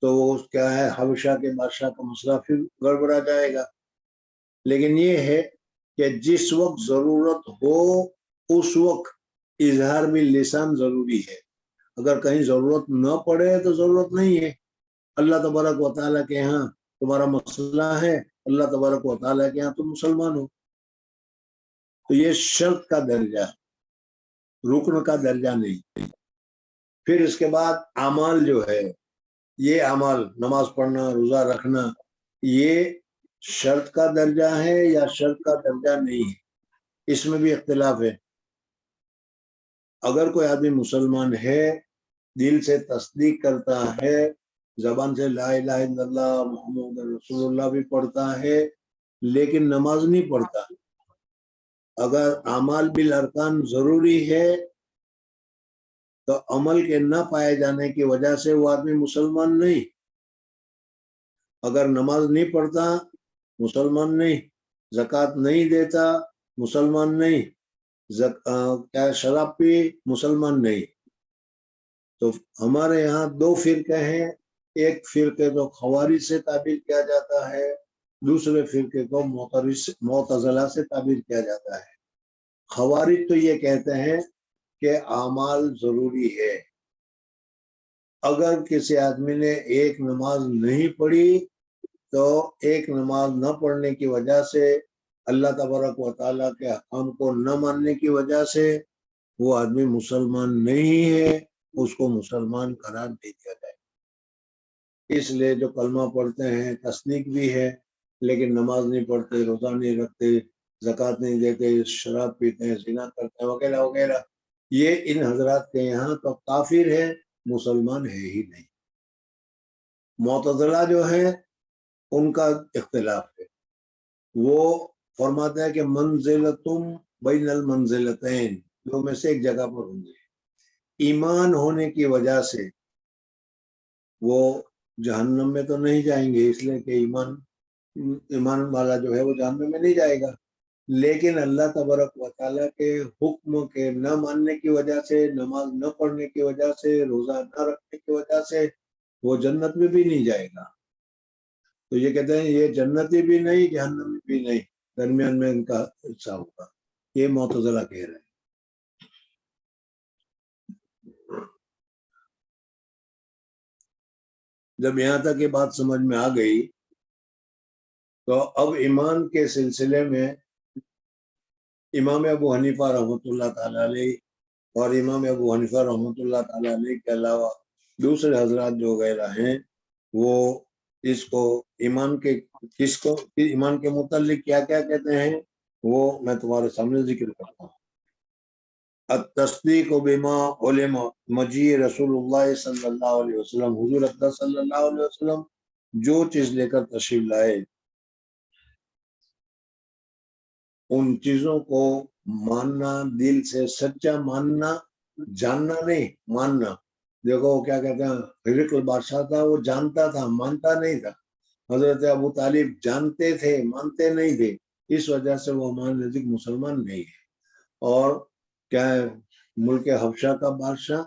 تو وہ کیا ہے، حبشہ کے بادشاہ کا مسئلہ پھر گڑبڑا جائے گا۔ لیکن یہ ہے کہ جس وقت ضرورت ہو اس وقت اظہار باللسان ضروری ہے، اگر کہیں ضرورت نہ پڑے تو ضرورت نہیں ہے۔ اللہ تبارک و تعالیٰ کے ہاں تمہارا مسئلہ ہے، اللہ تبارک و تعالیٰ کے ہاں تم مسلمان ہو، تو یہ شرط کا درجہ ہے، رکن کا درجہ نہیں۔ پھر اس کے بعد اعمال جو ہے، یہ اعمال نماز پڑھنا، روزہ رکھنا، یہ شرط کا درجہ ہے یا شرط کا درجہ نہیں ہے، اس میں بھی اختلاف ہے۔ اگر کوئی آدمی مسلمان ہے، دل سے تصدیق کرتا ہے، زبان سے لا الہ الا اللہ محمد رسول اللہ بھی پڑھتا ہے لیکن نماز نہیں پڑھتا، اگر اعمال بالارکان ضروری ہے تو عمل کے نہ پائے جانے کی وجہ سے وہ آدمی مسلمان نہیں۔ اگر نماز نہیں پڑھتا مسلمان نہیں، زکوٰۃ نہیں دیتا مسلمان نہیں، کیا شراب پی مسلمان نہیں۔ تو ہمارے یہاں 2 فرقے ہیں، ایک فرقے کو خوارج سے تعبیر کیا جاتا ہے دوسرے فرقے کو معتزلہ سے تعبیر کیا جاتا ہے۔ خوارج تو یہ کہتے ہیں کہ اعمال ضروری ہے، اگر کسی آدمی نے ایک نماز نہیں پڑھی تو ایک نماز نہ پڑھنے کی وجہ سے، اللہ تبارک و تعالیٰ کے حکم کو نہ ماننے کی وجہ سے وہ آدمی مسلمان نہیں ہے، اس کو مسلمان قرار دے دیا جائے۔ اس لیے جو کلمہ پڑھتے ہیں، تصدیق بھی ہے، لیکن نماز نہیں پڑھتے، روزہ نہیں رکھتے، زکوٰۃ نہیں دیتے، شراب پیتے ہیں، زنا کرتے ہیں، وغیرہ وغیرہ، یہ ان حضرات کے یہاں تو کافر ہے، مسلمان ہے ہی نہیں۔ معتزلہ جو ہے ان کا اختلاف ہے، وہ فرماتے ہیں کہ منزلتم بین المنزلتین، دو میں سے ایک جگہ پر ہوں گے۔ ایمان ہونے کی وجہ سے وہ جہنم میں تو نہیں جائیں گے، اس لیے کہ ایمان والا جو ہے وہ جہنم میں نہیں جائے گا، لیکن اللہ تبارک و تعالیٰ کے حکم کے نہ ماننے کی وجہ سے، نماز نہ پڑھنے کی وجہ سے، روزہ نہ رکھنے کی وجہ سے وہ جنت میں بھی نہیں جائے گا۔ تو یہ کہتے ہیں یہ جنتی بھی نہیں، جہنم بھی نہیں، درمیان میں ان کا حصہ ہوگا، یہ معتزلہ کہہ رہے ہیں۔ جب یہاں تک یہ بات سمجھ میں آ گئی تو اب ایمان کے سلسلے میں امام ابو حنیفہ رحمۃ اللہ تعالیٰ علیہ اور امام ابو حنیفہ رحمۃ اللہ تعالیٰ علیہ کے علاوہ دوسرے حضرات جو وغیرہ ہیں وہ اس کو ایمان کے متعلق کیا کیا کہتے ہیں وہ میں تمہارے سامنے ذکر کرتا ہوں۔ التصدیق بما علم مجیء رسول اللہ صلی اللہ علیہ وسلم، حضور اقدس صلی اللہ علیہ وسلم جو چیز لے کر تشریف لائے ان چیزوں کو ماننا، دل سے سچا ماننا، جاننا نہیں، ماننا۔ دیکھو کیا کہتے ہیں، ہرقل بادشاہ تھا، وہ جانتا تھا، مانتا نہیں تھا۔ حضرت ابو طالب جانتے تھے، مانتے نہیں تھے، اس وجہ سے وہ ہمارے نزدیک مسلمان نہیں ہے۔ اور کیا ہے، ملک حبشہ کا بادشاہ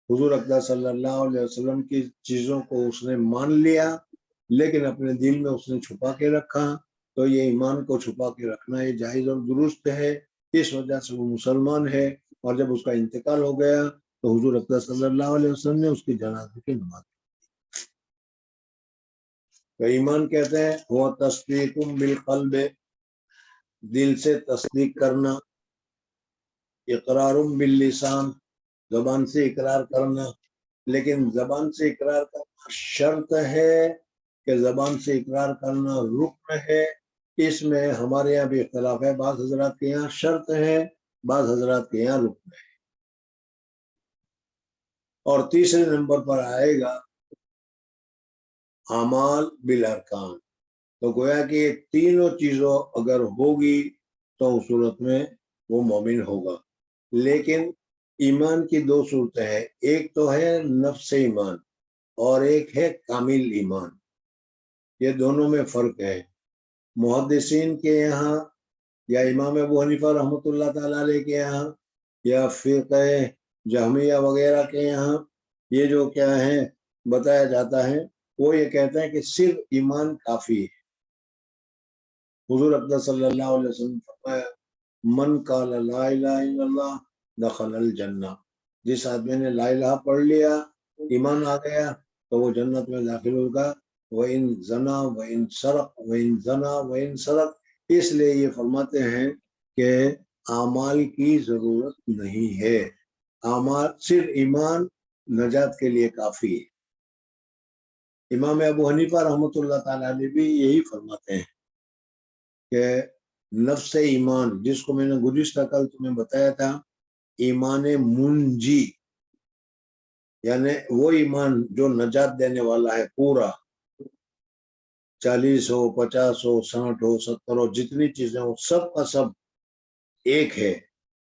حضور اقدس صلی اللہ علیہ وسلم کی چیزوں کو اس نے مان لیا، لیکن اپنے دل میں اس نے چھپا کے رکھا، تو یہ ایمان کو چھپا کے رکھنا یہ جائز اور درست ہے، اس وجہ سے وہ مسلمان ہے۔ اور جب اس کا انتقال ہو گیا تو حضور اقدس صلی اللہ علیہ وسلم نے اس کی جنازے کی نماز۔ تو ایمان کہتے ہیں وہ تصدیق بالقلب، دل سے تصدیق کرنا، اقرار باللسان، زبان سے اقرار کرنا، لیکن زبان سے اقرار کرنا شرط ہے کہ زبان سے اقرار کرنا رکن ہے، اس میں ہمارے یہاں بھی اختلاف ہے، بعض حضرات کے یہاں شرط ہے، بعض حضرات کے یہاں رکن ہے۔ اور تیسرے نمبر پر آئے گا اعمال بالارکان، تو گویا کہ یہ تینوں چیزوں اگر ہوگی تو اس صورت میں وہ مومن ہوگا۔ لیکن ایمان کی دو صورتیں ہیں، ایک تو ہے نفس ایمان اور ایک ہے کامل ایمان، یہ دونوں میں فرق ہے۔ محدثین کے یہاں یا امام ابو حنیفہ رحمۃ اللہ تعالیٰ علیہ کے یہاں یا فرقہ جہمیہ وغیرہ کے یہاں یہ جو کیا ہے بتایا جاتا ہے، وہ یہ کہتے ہیں کہ صرف ایمان کافی ہے۔ حضور اقدس صلی اللہ علیہ وسلم فرمایا من قال لا الہ الا اللہ دخل الجنہ، جس آدمی نے لا الہ پڑھ لیا، ایمان آ گیا تو وہ جنت میں داخل ہوگا۔ وَإِن زنا وَإِن سرق وَإِن زنا وَإِن سرق، اس لیے یہ فرماتے ہیں کہ اعمال کی ضرورت نہیں ہے، اعمال صرف ایمان نجات کے لیے کافی ہے۔ امام ابو حنیفہ رحمۃ اللہ تعالیٰ علیہ بھی یہی فرماتے ہیں کہ نفس ایمان، جس کو میں نے گزشتہ کل تمہیں بتایا تھا ایمان منجی، یعنی وہ ایمان جو نجات دینے والا ہے پورا، 40 ہو، 50 ہو، 60 ہو، 70 ہو، جتنی چیزیں ہو سب کا سب ایک ہے۔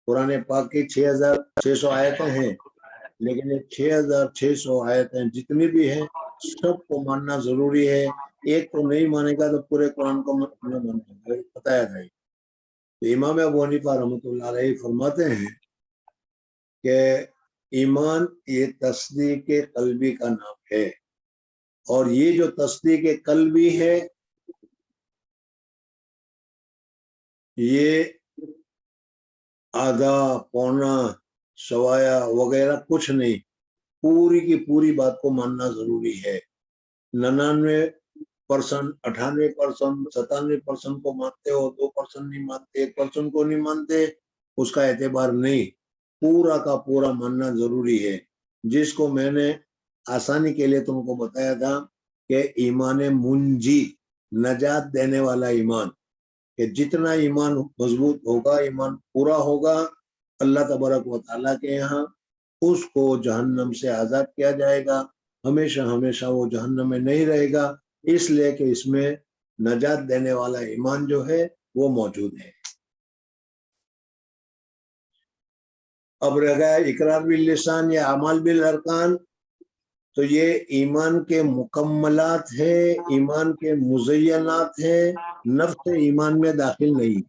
قرآن پاک کی 6600 آیتیں ہیں، لیکن یہ 6600 آیتیں جتنی بھی ہیں سب کو ماننا ضروری ہے، ایک کو نہیں مانے گا تو پورے قرآن کو نہ مانے، بتایا جائے۔ تو امام ابو حنیفہ رحمۃ اللہ علیہ فرماتے ہیں کہ ایمان یہ تصدیق قلبی کا نام ہے، اور یہ جو تصدیق قلبی ہے یہ آدھا پونا سوایا وغیرہ کچھ نہیں، پوری کی پوری بات کو ماننا ضروری ہے۔ 99%، 98%، 97% کو مانتے ہو، 2% نہیں مانتے، 1% کو نہیں مانتے، اس کا اعتبار نہیں، پورا کا پورا ماننا ضروری ہے۔ جس کو میں نے آسانی کے لیے تم کو بتایا تھا کہ ایمان منجی، نجات دینے والا ایمان، کہ جتنا ایمان مضبوط ہوگا، ایمان پورا ہوگا اللہ تبارک و تعالیٰ کے یہاں، اس کو جہنم سے آزاد کیا جائے گا، ہمیشہ ہمیشہ وہ جہنم میں نہیں رہے گا، اس لیے کہ اس میں نجات دینے والا ایمان جو ہے وہ موجود ہے۔ اب رہ گیا اقرار باللسان یا اعمال بالارکان، تو یہ ایمان کے مکملات ہے، ایمان کے مزینات ہے، نفس ایمان میں داخل نہیں۔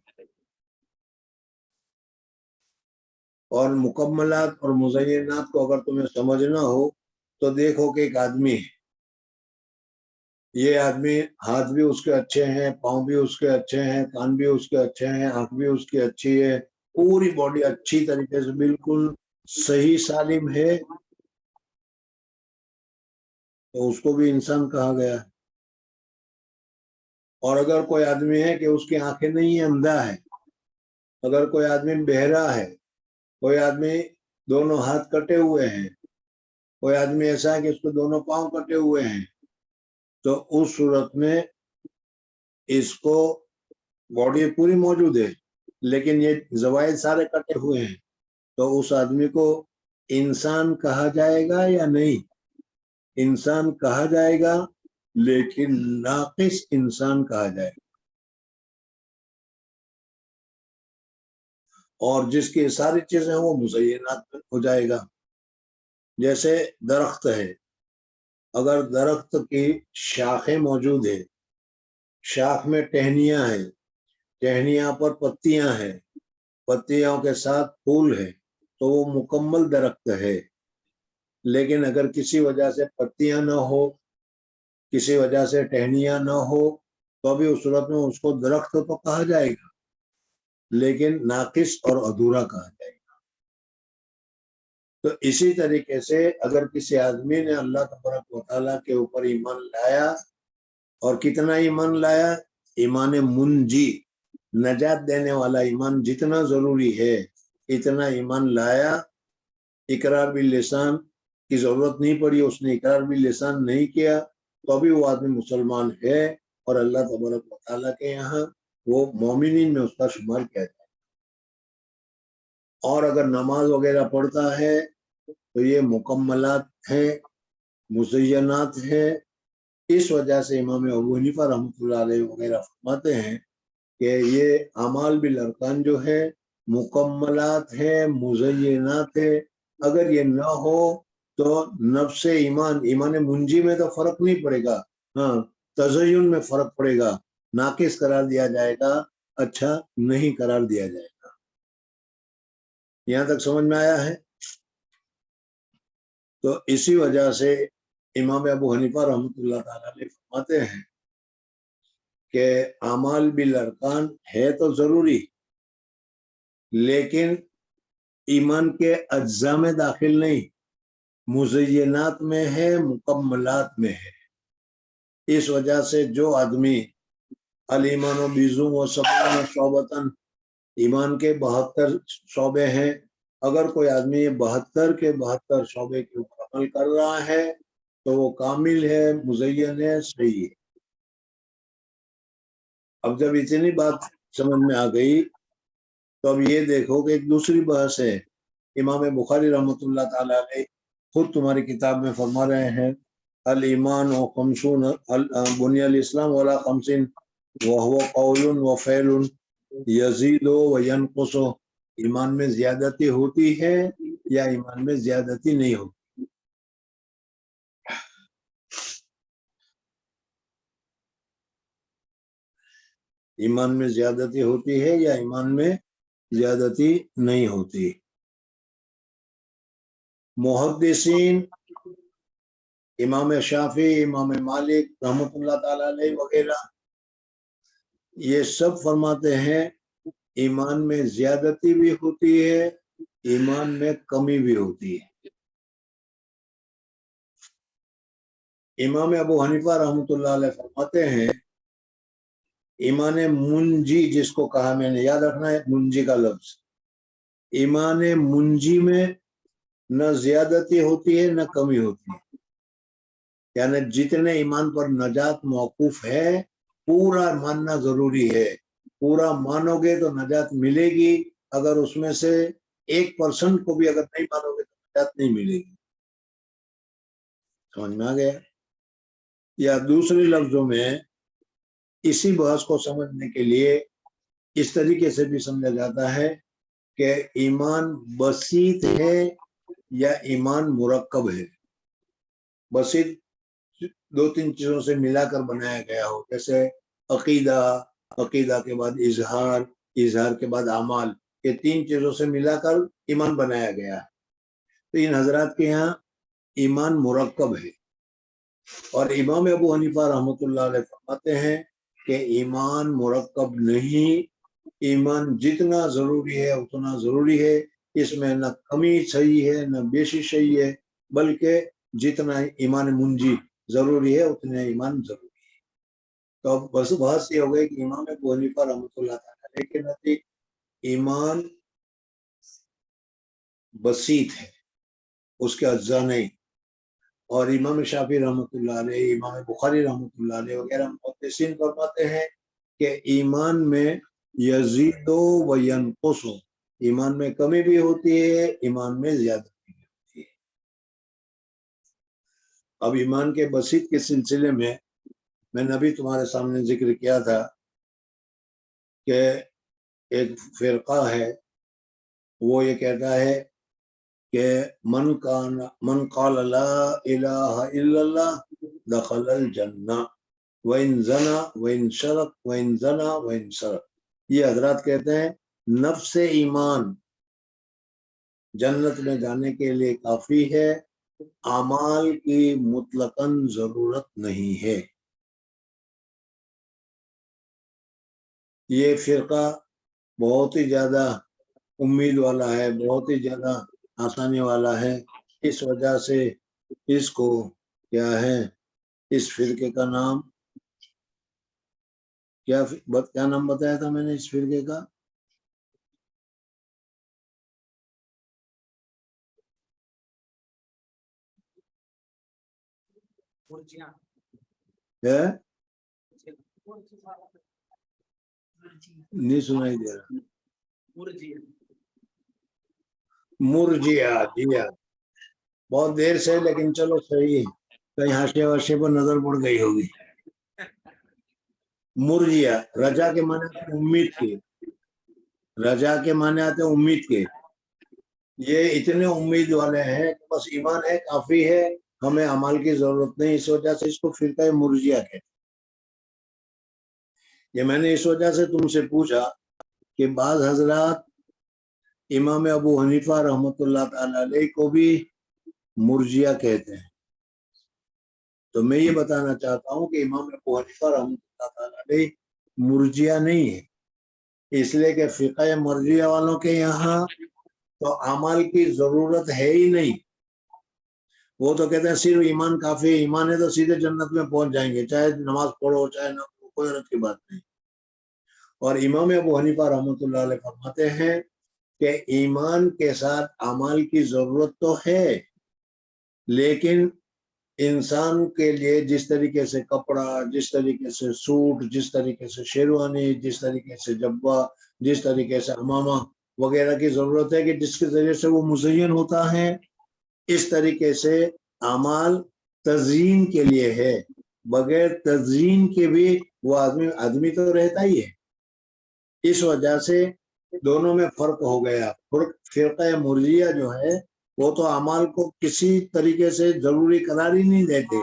اور مکملات اور مزینات کو اگر تمہیں سمجھنا ہو تو دیکھو کہ ایک آدمی ہے، یہ آدمی ہاتھ بھی اس کے اچھے ہیں، پاؤں بھی اس کے اچھے ہیں، کان بھی اس کے اچھے ہیں، آنکھ بھی اس کی اچھی ہے، پوری باڈی اچھی طریقے سے بالکل صحیح سالم ہے، تو اس کو بھی انسان کہا گیا ہے۔ اور اگر کوئی آدمی ہے کہ اس کی آنکھیں نہیں ہیں، اندھا ہے، اگر کوئی آدمی بہرا ہے، کوئی آدمی دونوں ہاتھ کٹے ہوئے ہیں، کوئی آدمی ایسا ہے کہ اس کو دونوں پاؤں کٹے ہوئے ہیں، تو اس صورت میں اس کو باڈی پوری موجود ہے لیکن یہ زوائد سارے کٹے ہوئے ہیں، تو اس آدمی کو انسان کہا جائے گا یا نہیں؟ انسان کہا جائے گا لیکن ناقص انسان کہا جائے گا۔ اور جس کی ساری چیزیں وہ مزینات ہو جائے گا۔ جیسے درخت ہے، اگر درخت کی شاخیں موجود ہے، شاخ میں ٹہنیاں ہیں، ٹہنیاں پر پتیاں ہیں، پتیوں کے ساتھ پھول ہے، تو وہ مکمل درخت ہے۔ لیکن اگر کسی وجہ سے پتیاں نہ ہو، کسی وجہ سے ٹہنیاں نہ ہو، تو بھی اس صورت میں اس کو درخت تو کہا جائے گا لیکن ناقص اور ادھورا کہا جائے گا۔ تو اسی طریقے سے اگر کسی آدمی نے اللہ تبارک و تعالیٰ کے اوپر ایمان لایا، اور کتنا ایمان لایا؟ ایمان منجی، نجات دینے والا ایمان جتنا ضروری ہے اتنا ایمان لایا، اقرار باللسان کی ضرورت نہیں پڑی، اس نے اقرار باللسان نہیں کیا، تو بھی وہ آدمی مسلمان ہے، اور اللہ تبارک و تعالیٰ کے یہاں وہ مومنین میں اس کا شمار کیا جائے۔ اور اگر نماز وغیرہ پڑھتا ہے تو یہ مکملات ہیں، مزینات ہیں۔ اس وجہ سے امام ابو حنیفہ رحمۃ اللہ علیہ وغیرہ فرماتے ہیں کہ یہ اعمال بالارکان جو ہے مکملات ہے، مزینات ہے۔ اگر یہ نہ ہو تو نفس ایمان منجی میں تو فرق نہیں پڑے گا، ہاں تزین میں فرق پڑے گا، ناقص قرار دیا جائے گا، اچھا نہیں قرار دیا جائے گا۔ یہاں تک سمجھ میں آیا ہے؟ تو اسی وجہ سے امام ابو حنیفہ رحمۃ اللہ تعالیٰ علیہ فرماتے ہیں کہ اعمال بالارکان ہے تو ضروری، لیکن ایمان کے اجزاء میں داخل نہیں، مزینات میں ہے، مکملات میں ہے۔ اس وجہ سے جو آدمی الایمان و بیزم و سبعون شعبۃ، ایمان کے 72 شعبے ہیں، اگر کوئی آدمی 72 کے 72 شعبے کے اوپر عمل کر رہا ہے تو وہ کامل ہے، مزین ہے، صحیح ہے۔ اب جب اتنی بات سمجھ میں آ گئی تو اب یہ دیکھو کہ ایک دوسری بحث ہے۔ امام بخاری رحمۃ اللہ تعالیٰ علیہ خود تمہاری کتاب میں فرما رہے ہیں الایمان و خمسون بنی الاسلام ولا خمسین وهو قول و فعل یزید و ینقص، ایمان میں زیادتی ہوتی ہے یا ایمان میں زیادتی نہیں ہوتی؟ ایمان میں زیادتی ہوتی ہے یا ایمان میں زیادتی نہیں ہوتی؟ محدثین امام شافعی، امام مالک رحمۃ اللہ تعالیٰ علیہ وغیرہ یہ سب فرماتے ہیں ایمان میں زیادتی بھی ہوتی ہے، ایمان میں کمی بھی ہوتی ہے۔ امام ابو حنیفہ رحمۃ اللہ علیہ فرماتے ہیں ایمان منجی جس کو کہا، میں نے یاد رکھنا ہے منجی کا لفظ، ایمان منجی میں نہ زیادتی ہوتی ہے نہ کمی ہوتی ہے، یعنی جتنے ایمان پر نجات موقوف ہے پورا ماننا ضروری ہے، پورا مانو گے تو نجات ملے گی، اگر اس میں سے 1% کو بھی اگر نہیں مانو گے تو نجات نہیں ملے گی۔ سمجھ میں آ گیا؟ یا دوسرے لفظوں میں اسی بحث کو سمجھنے کے لیے اس طریقے سے بھی سمجھا جاتا ہے کہ ایمان بسیط ہے یا ایمان مرکب ہے۔ بسیط 2-3 چیزوں سے ملا کر بنایا گیا ہو، جیسے عقیدہ، عقیدہ کے بعد اظہار، اظہار کے بعد اعمال، یہ 3 چیزوں سے ملا کر ایمان بنایا گیا ہے۔ تو ان حضرات کے یہاں ایمان مرکب ہے، اور امام ابو حنیفہ رحمۃ اللہ علیہ فرماتے ہیں کہ ایمان مرکب نہیں، ایمان جتنا ضروری ہے اتنا ضروری ہے، اس میں نہ کمی صحیح ہے نہ بیشی صحیح ہے، بلکہ جتنا ایمان منجی ضروری ہے اتنا ایمان ضروری ہے۔ تو اب بس بحث یہ ہو گئی کہ امام ابو حنیفہ رحمۃ اللہ تعالی کے نزدیک ایمان بسیط ہے، اس کے اجزاء نہیں، اور امام شافعی رحمۃ اللہ علیہ، امام بخاری رحمۃ اللہ علیہ وغیرہ محدثین فرماتے ہیں کہ ایمان میں یزید و ینقص، ایمان میں کمی بھی ہوتی ہے، ایمان میں زیادتی بھی ہوتی ہے۔ اب ایمان کے بسیط کے سلسلے میں نے ابھی تمہارے سامنے ذکر کیا تھا کہ ایک فرقہ ہے وہ یہ کہتا ہے کہ من قال لا الہ الا اللہ دخل الجنہ وَإِن زنا وَإِن شرق وَإِن زنا وَإِن سرق۔ یہ حضرات کہتے ہیں نفس ایمان جنت میں جانے کے لیے کافی ہے، اعمال کی مطلقاً ضرورت نہیں ہے۔ یہ فرقہ بہت ہی زیادہ امید والا ہے، بہت ہی زیادہ آسانی والا ہے، اس وجہ سے اس کو کیا ہے، اس فرقے کا نام کیا نام بتایا تھا میں نے اس فرقے کا؟ نہیں سنائی دے رہا، مرجیہ، جی ہاں، بہت دیر سے، لیکن چلو صحیح ہے، کہیں حاشیے واشیے پر نظر پڑ گئی ہوگی۔ مرجیہ رجا کے معنی آتے امید کے، رجا کے معنی آتے امید کے، یہ اتنے امید والے ہیں کہ بس ایمان ہے کافی ہے، ہمیں اعمال کی ضرورت نہیں، اس وجہ سے اس کو فرقہ مرجیہ کہتے ہیں۔ یہ میں نے اس وجہ سے تم سے پوچھا کہ بعض حضرات امام ابو حنیفہ رحمۃ اللہ تعالی علیہ کو بھی مرجیہ کہتے ہیں، تو میں یہ بتانا چاہتا ہوں کہ امام ابو حنیفہ رحمۃ اللہ تعالی علیہ مرجیہ نہیں ہے، اس لیے کہ فقہ مرجیہ والوں کے یہاں تو اعمال کی ضرورت ہے ہی نہیں، وہ تو کہتے ہیں صرف ایمان کافی ہے، ایمان ہے تو سیدھے جنت میں پہنچ جائیں گے، چاہے نماز پڑھو چاہے نہ پڑھو، کوئی حرج کی بات نہیں۔ اور امام ابو حنیفہ رحمۃ اللہ علیہ فرماتے ہیں کہ ایمان کے ساتھ اعمال کی ضرورت تو ہے، لیکن انسان کے لیے جس طریقے سے کپڑا، جس طریقے سے سوٹ، جس طریقے سے شیروانی، جس طریقے سے جبہ، جس طریقے سے امامہ وغیرہ کی ضرورت ہے کہ جس کے ذریعے سے وہ مزین ہوتا ہے، اس طریقے سے اعمال تزئین کے لیے ہے، بغیر تزئین کے بھی وہ آدمی تو رہتا ہی ہے، اس وجہ سے دونوں میں فرق ہو گیا۔ فرقہ مرجیہ جو ہے وہ تو اعمال کو کسی طریقے سے ضروری قرار ہی نہیں دیتے،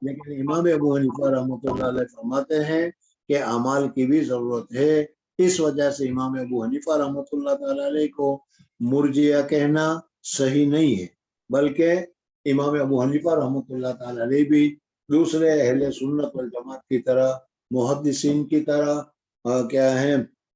لیکن امام ابو حنیفہ رحمۃ اللہ علیہ فرماتے ہیں کہ اعمال کی بھی ضرورت ہے، اس وجہ سے امام ابو حنیفہ رحمۃ اللہ تعالی علیہ کو مرجیہ کہنا صحیح نہیں ہے، بلکہ امام ابو حنیفہ رحمۃ اللہ تعالی علیہ بھی دوسرے اہل سنت والجماعت کی طرح، محدثین کی طرح کیا ہے،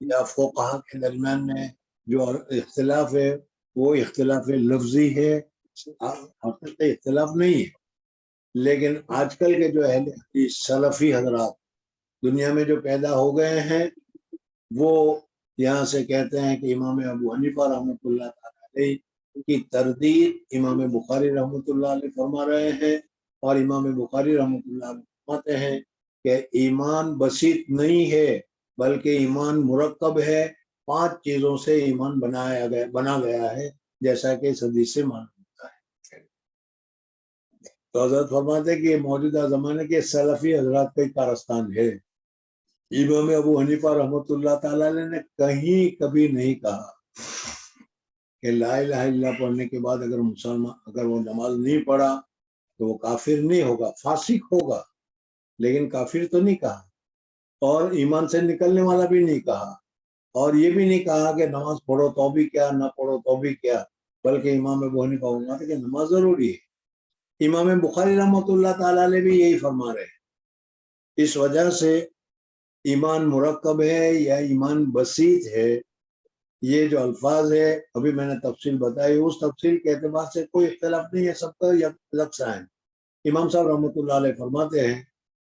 یا فقہا کے درمیان میں جو اختلاف ہے وہ اختلاف لفظی ہے، حقیقی اختلاف نہیں ہے. لیکن آج کل کے جو اہل حدیث سلفی حضرات دنیا میں جو پیدا ہو گئے ہیں وہ یہاں سے کہتے ہیں کہ امام ابو حنیفہ رحمۃ اللہ تعالی علیہ کی تردید امام بخاری رحمۃ اللہ علیہ فرما رہے ہیں، اور امام بخاری رحمۃ اللہ علیہ فرماتے ہیں کہ ایمان بسیط نہیں ہے بلکہ ایمان مرکب ہے، 5 چیزوں سے ایمان بنا گیا ہے، جیسا کہ اس حدیث سے معلوم ہوتا ہے. تو حضرت فرماتے ہیں کہ یہ موجودہ زمانے کے سلفی حضرات کا کارستان ہے. امام ابو حنیفہ رحمۃ اللہ تعالی علیہ نے کہیں کبھی نہیں کہا کہ لا الہ الا اللہ پڑھنے کے بعد اگر وہ نماز نہیں پڑھا تو وہ کافر نہیں ہوگا، فاسق ہوگا، لیکن کافر تو نہیں کہا، اور ایمان سے نکلنے والا بھی نہیں کہا، اور یہ بھی نہیں کہا کہ نماز پڑھو تو بھی کیا، نہ پڑھو تو بھی کیا، بلکہ امام ابو حنیفہ فرماتے کہ نماز ضروری ہے. امام بخاری رحمۃ اللہ تعالی علیہ بھی یہی فرما رہے ہیں. اس وجہ سے ایمان مرکب ہے یا ایمان بسیط ہے، یہ جو الفاظ ہے ابھی میں نے تفصیل بتائی، اس تفصیل کے اعتبار سے کوئی اختلاف نہیں ہے، سب کا یکساں ہے. امام صاحب رحمۃ اللہ علیہ فرماتے ہیں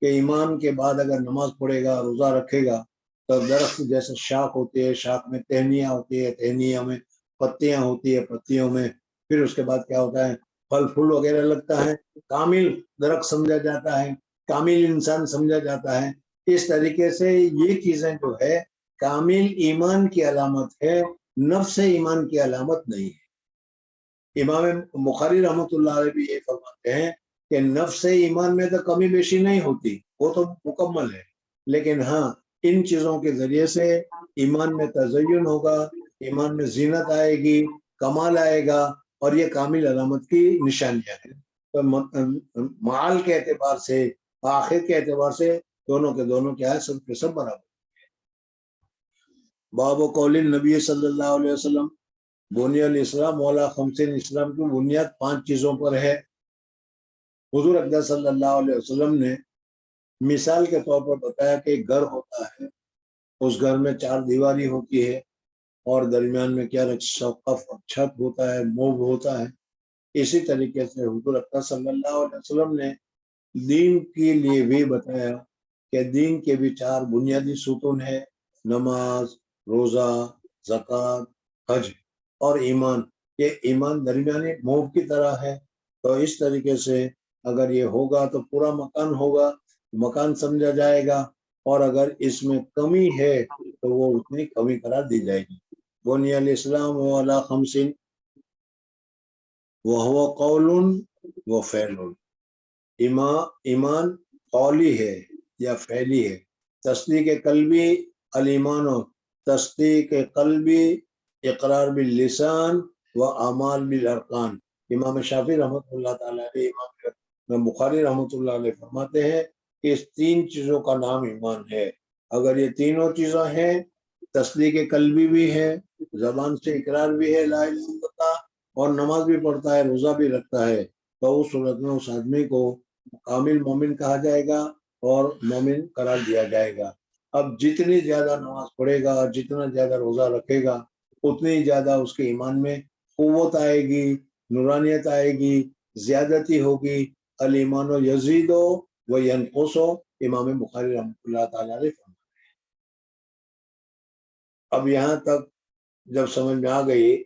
کہ ایمان کے بعد اگر نماز پڑھے گا، روزہ رکھے گا، تو درخت جیسے شاخ ہوتی ہے، شاخ میں ٹہنیاں ہوتی ہے، ٹہنیاں میں پتیاں ہوتی ہے، پتیوں میں پھر اس کے بعد کیا ہوتا ہے، پھل پھول وغیرہ لگتا ہے، کامل درخت سمجھا جاتا ہے، کامل انسان سمجھا جاتا ہے. اس طریقے سے یہ چیزیں جو ہے کامل ایمان کی علامت ہے، نفس ایمان کی علامت نہیں ہے. امام بخاری رحمۃ اللہ علیہ بھی یہ فرماتے ہیں کہ نفس ایمان میں تو کمی بیشی نہیں ہوتی، وہ تو مکمل ہے، لیکن ہاں ان چیزوں کے ذریعے سے ایمان میں تزین ہوگا، ایمان میں زینت آئے گی، کمال آئے گا، اور یہ کامل علامت کی نشانیاں ہیں. تو معال کے اعتبار سے، آخر کے اعتبار سے دونوں کے دونوں کیا ہے، سب کے سب برابر. باب قول نبی صلی اللہ علیہ وسلم بنی الاسلام والا خمسین، اسلام کی بنیاد 5 چیزوں پر ہے. حضور اقدس صلی اللہ علیہ وسلم نے مثال کے طور پر بتایا کہ ایک گھر ہوتا ہے، اس گھر میں 4 دیواری ہوتی ہے، اور درمیان میں کیا سقف اور چھت ہوتا ہے، موب ہوتا ہے. اسی طریقے سے حضور اقدس صلی اللہ علیہ وسلم نے دین کے لیے بھی بتایا کہ دین کے بھی 4 بنیادی ستون ہے، نماز، روزہ، زکوٰۃ، حج اور ایمان. یہ ایمان درمیانی موب کی طرح ہے. تو اس طریقے سے اگر یہ ہوگا تو پورا مکان ہوگا، مکان سمجھا جائے گا، اور اگر اس میں کمی ہے تو وہ اتنی کمی قرار دی جائے گی. بنی الاسلام علی خمسین وہو قول و فعل. ایمان قولی ہے یا فعلی ہے. تصدیق قلبی الایمان، تصدیق قلبی اقرار باللسان و اعمال بالارکان. امام شافعی رحمۃ اللہ تعالی علیہ، امام بخاری رحمۃ اللہ علیہ فرماتے ہیں کہ اس 3 چیزوں کا نام ایمان ہے. اگر یہ تینوں چیزیں ہیں، تصدیق قلبی بھی ہے، زبان سے اقرار بھی ہے لا الہ الا اللہ، اور نماز بھی پڑھتا ہے، روزہ بھی رکھتا ہے، تو اس صورت میں اس آدمی کو کامل مومن کہا جائے گا اور مومن قرار دیا جائے گا. اب جتنی زیادہ نماز پڑھے گا، جتنا زیادہ روزہ رکھے گا، اتنی زیادہ اس کے ایمان میں قوت آئے گی، نورانیت آئے گی، زیادتی ہوگی. الایمان یزید و ینقص، امام بخاری رحمۃ اللہ تعالی علیہ. اب یہاں تک جب سمجھ میں آ گئی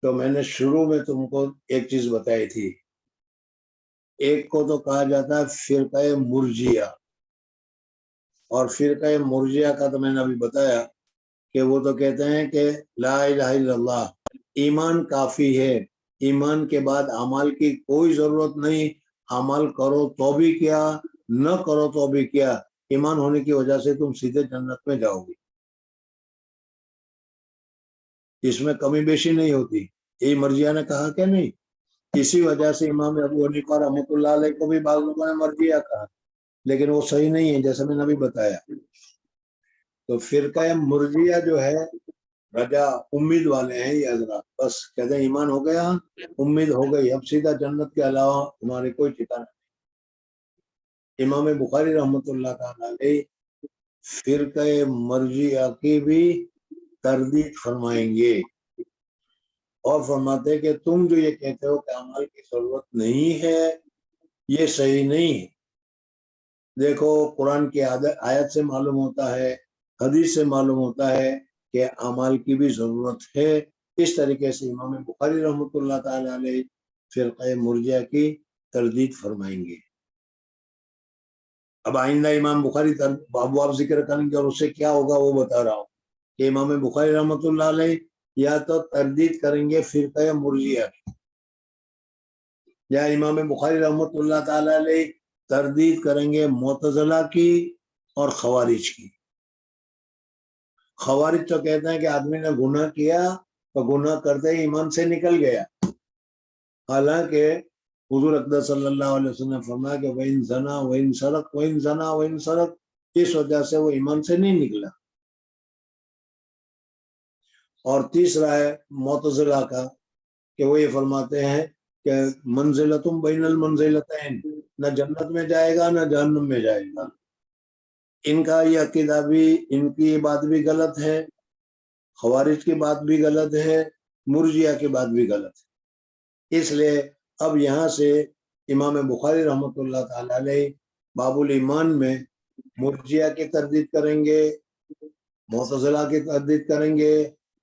تو میں نے شروع میں تم کو ایک چیز بتائی تھی. ایک کو تو کہا جاتا ہے فرقہ مرجیہ، اور فرقہ مرجیہ کا تو میں نے ابھی بتایا کہ وہ تو کہتے ہیں کہ لا الہ الا اللہ ایمان کافی ہے، ایمان کے بعد اعمال کی کوئی ضرورت نہیں، اعمال کرو تو بھی کیا، نہ کرو تو بھی کیا، ایمان ہونے کی وجہ سے تم سیدھے جنت میں جاؤ گے، اس میں کمی بیشی نہیں ہوتی. یہی مرجیہ نے کہا کہ نہیں. اسی وجہ سے امام ابو حنیفہ رحمۃ اللہ علیہ کو بھی بعض لوگوں نے مرجیہ کہا، لیکن وہ صحیح نہیں ہے جیسا میں نے ابھی بتایا. تو فرقہ مرجیہ جو ہے رجا امید والے ہیں یہ حضرات، بس کہتے ہیں ایمان ہو گیا، امید ہو گئی، اب سیدھا جنت کے علاوہ ہمارے کوئی ٹھکانا نہیں. امام بخاری رحمۃ اللہ تعالی علیہ فرقہ مرجیہ کی بھی تردید فرمائیں گے اور فرماتے ہیں کہ تم جو یہ کہتے ہو کہ عمل کی ضرورت نہیں ہے یہ صحیح نہیں ہے۔ دیکھو قرآن کی آیت سے معلوم ہوتا ہے، حدیث سے معلوم ہوتا ہے کہ اعمال کی بھی ضرورت ہے۔ اس طریقے سے امام بخاری رحمۃ اللہ تعالی علیہ فرقہ مرجیہ کی تردید فرمائیں گے۔ اب آئندہ امام بخاری ابواب ذکر کریں گے اور اس سے کیا ہوگا وہ بتا رہا ہوں کہ امام بخاری رحمۃ اللہ علیہ یا تو تردید کریں گے فرقہ مرجیہ کی، یا امام بخاری رحمۃ اللہ تعالی علیہ تردید کریں گے معتزلہ کی اور خوارج کی۔ خوارج تو کہتے ہیں کہ آدمی نے گناہ کیا تو گناہ کرتے ہی ایمان سے نکل گیا، حالانکہ حضور اقدس صلی اللہ علیہ وسلم نے فرمایا کہ وَإِن زَنَا وَإِن سَرَقَ وَإِن زَنَا وَإِن سَرَقَ، اس وجہ سے وہ ایمان سے نہیں نکلا۔ اور تیسرا ہے معتزلہ کا کہ وہ یہ فرماتے ہیں کہ منزلتم بین المنزلتین، نہ جنت میں جائے گا نہ جہنم میں جائے گا۔ ان کا یہ عقیدہ بھی، ان کی یہ بات بھی غلط ہے، خوارج کی بات بھی غلط ہے، مرجیہ کی بات بھی غلط ہے۔ اس لیے اب یہاں سے امام بخاری رحمۃ اللہ تعالی علیہ باب الایمان میں مرجیہ کی تردید کریں گے، معتزلہ کی تردید کریں گے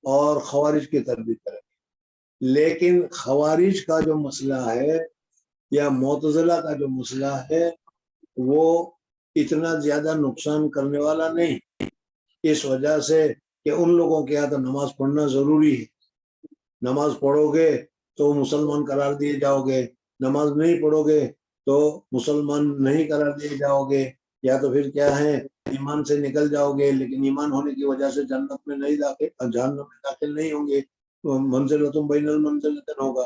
اور خوارج کی تردید کریں گے۔ لیکن خوارج کا جو مسئلہ ہے یا معتزلہ کا جو مسئلہ ہے وہ اتنا زیادہ نقصان کرنے والا نہیں، اس وجہ سے کہ ان لوگوں کے یہاں تو نماز پڑھنا ضروری ہے، نماز پڑھو گے تو مسلمان قرار دیے جاؤ گے، نماز نہیں پڑھو گے تو مسلمان نہیں قرار دیے جاؤ گے، یا تو پھر کیا ہے ایمان سے نکل جاؤ گے لیکن ایمان ہونے کی وجہ سے جنت میں نہیں داخل، جہنم میں داخل نہیں ہوں گے، تو منزلتم بین المنزلتین ہوگا۔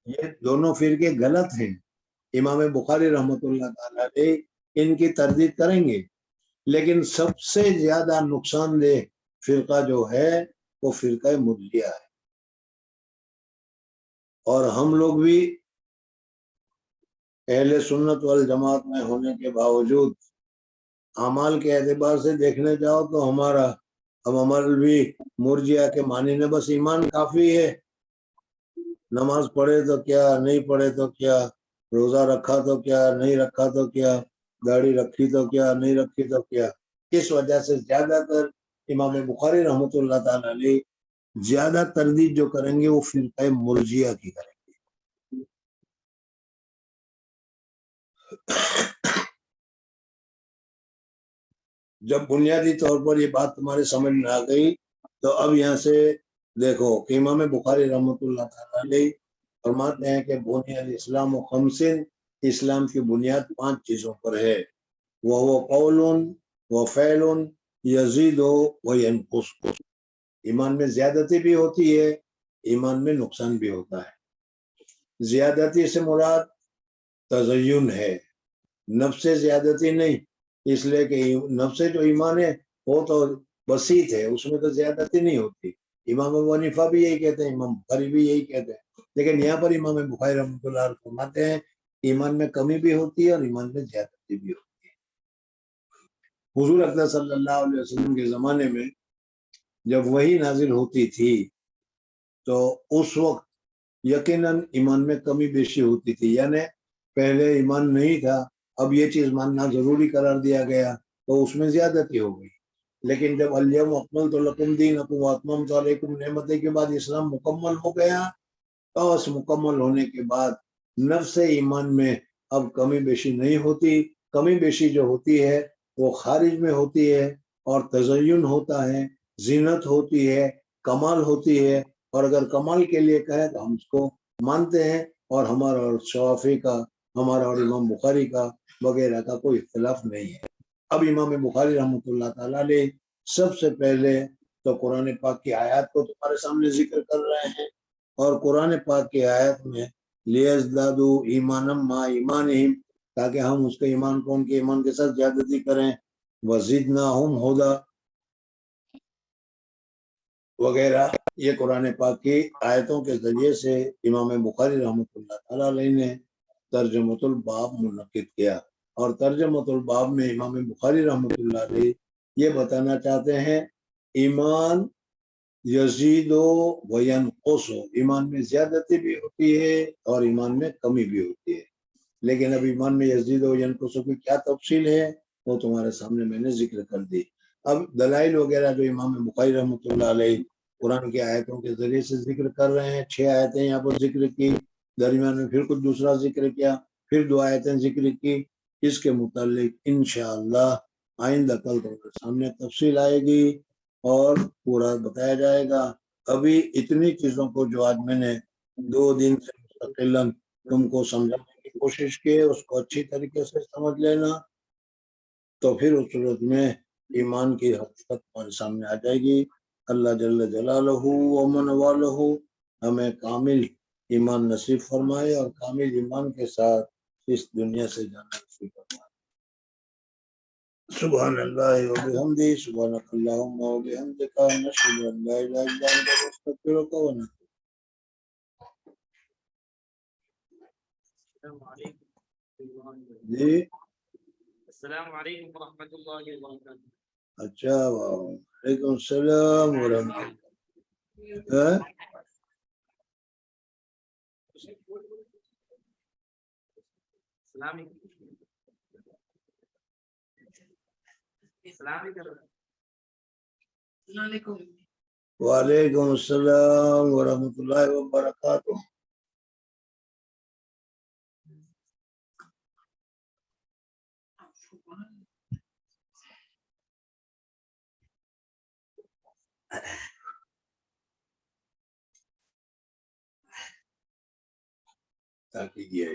یہ دونوں فرقے غلط ہیں۔ امام بخاری رحمۃ اللہ تعالی علیہ ان کی تردید کریں گے، لیکن سب سے زیادہ نقصان دہ فرقہ جو ہے وہ فرقہ مرجیہ ہے۔ اور ہم لوگ بھی اہل سنت والجماعت میں ہونے کے باوجود اعمال کے اعتبار سے دیکھنے جاؤ تو ہمارا عمل بھی مرجیہ کے معنی میں بس ایمان کافی ہے، نماز پڑھے تو کیا، نہیں پڑھے تو کیا، روزہ رکھا تو کیا، نہیں رکھا تو کیا، داڑھی رکھی تو کیا، نہیں رکھی تو کیا۔ اس وجہ سے زیادہ تر امام بخاری رحمۃ اللہ تعالی علیہ زیادہ تردید جو کریں گے وہ فرقہ مرجیہ کی کریں گے۔ جب بنیادی طور پر یہ بات تمہارے سمجھ میں آ گئی تو اب یہاں سے دیکھو کہ امام بخاری رحمۃ اللہ تعالی علیہ فرماتے ہیں کہ بنیاد اسلام و خمسن، اسلام کی بنیاد 5 چیزوں پر ہے، وہ قول و فعل یزید و ینقص۔ ایمان میں زیادتی بھی ہوتی ہے، ایمان میں نقصان بھی ہوتا ہے۔ زیادتی سے مراد تزین ہے، نفس زیادتی نہیں، اس لیے کہ نفس جو ایمان ہے وہ تو بسیط ہے، اس میں تو زیادتی نہیں ہوتی۔ امام ابو حنیفہ بھی یہی کہتے ہیں، امام بخاری بھی یہی کہتے ہیں، لیکن یہاں پر امام بخاری رحمۃ اللہ علیہ فرماتے ہیں ایمان میں کمی بھی ہوتی ہے اور ایمان میں زیادتی بھی ہوتی ہے۔ حضور اکرم صلی اللہ علیہ وسلم کے زمانے میں جب وحی نازل ہوتی تھی تو اس وقت یقیناً ایمان میں کمی بیشی ہوتی تھی، یعنی پہلے ایمان نہیں تھا، اب یہ چیز ماننا ضروری قرار دیا گیا تو اس میں زیادتی ہو گئی۔ لیکن جب الیوم اکملت لکم دینکم واتممت علیکم نعمتی کے بعد اسلام مکمل ہو گیا تو اس مکمل ہونے کے بعد نفس ایمان میں اب کمی بیشی نہیں ہوتی، کمی بیشی جو ہوتی ہے وہ خارج میں ہوتی ہے اور تزین ہوتا ہے، زینت ہوتی ہے، کمال ہوتی ہے، اور اگر کمال کے لیے کہے تو ہم اس کو مانتے ہیں، اور ہمارا اور شافعی کا، ہمارا اور امام بخاری کا وغیرہ کا کوئی اختلاف نہیں ہے۔ اب امام بخاری رحمۃ اللہ تعالی علیہ سب سے پہلے تو قرآن پاک کی آیات کو تمہارے سامنے ذکر کر رہے ہیں، اور قرآن پاک کی آیات میں لیزدادوا ایمانا مع ایمانہم، تاکہ ہم اس کے ایمان کو ان کے ایمان کے ساتھ زیادتی کریں، وزدناہم ہدی وغیرہ۔ یہ قرآن پاک کی آیتوں کے ذریعے سے امام بخاری رحمۃ اللہ تعالی علیہ نے ترجمۃ الباب منعقد کیا۔ اور ترجمۃ الباب میں امام بخاری رحمۃ اللہ علیہ یہ بتانا چاہتے ہیں ایمان یزید و ینقص، ایمان میں زیادتی بھی ہوتی ہے اور ایمان میں کمی بھی ہوتی ہے، لیکن اب ایمان میں یزید و ینقص کی کیا تفصیل ہے وہ تمہارے سامنے میں نے ذکر کر دی۔ اب دلائل وغیرہ جو امام بخاری رحمۃ اللہ علیہ قرآن کی آیتوں کے ذریعے سے ذکر کر رہے ہیں، 6 آیتیں یہاں پر ذکر کی، درمیان میں پھر کچھ دوسرا ذکر کیا، پھر 2 آیتیں ذکر کی، اس کے متعلق انشاءاللہ آئندہ کل تمہارے سامنے تفصیل آئے گی اور پورا بتایا جائے گا۔ ابھی اتنی چیزوں کو جو آج میں نے 2 دن سے مستقلاً تم کو سمجھانے کی کوشش کی، اس کو اچھی طریقے سے سمجھ لینا، تو پھر اس صورت میں ایمان کی حقیقت ہمارے سامنے آ جائے گی۔ اللہ جل جلالہ و من والہ ہمیں کامل ایمان نصیب فرمائے اور کامل ایمان کے ساتھ اس دنیا سے جانا نصیب فرمائے۔ سبحان اللہ و بحمدہ، سبحانک اللہم و بحمدک، نشہد ان لا الہ الا انت، نستغفرک و نتوب۔ جی السلام علیکم ورحمۃ اللہ وبرکاتہ۔ اچھا، وعلیکم السلام ورحمۃ اللہ۔ وعلیکم السلام ورحمۃ اللہ وبرکاتہ۔ تاکہ یہ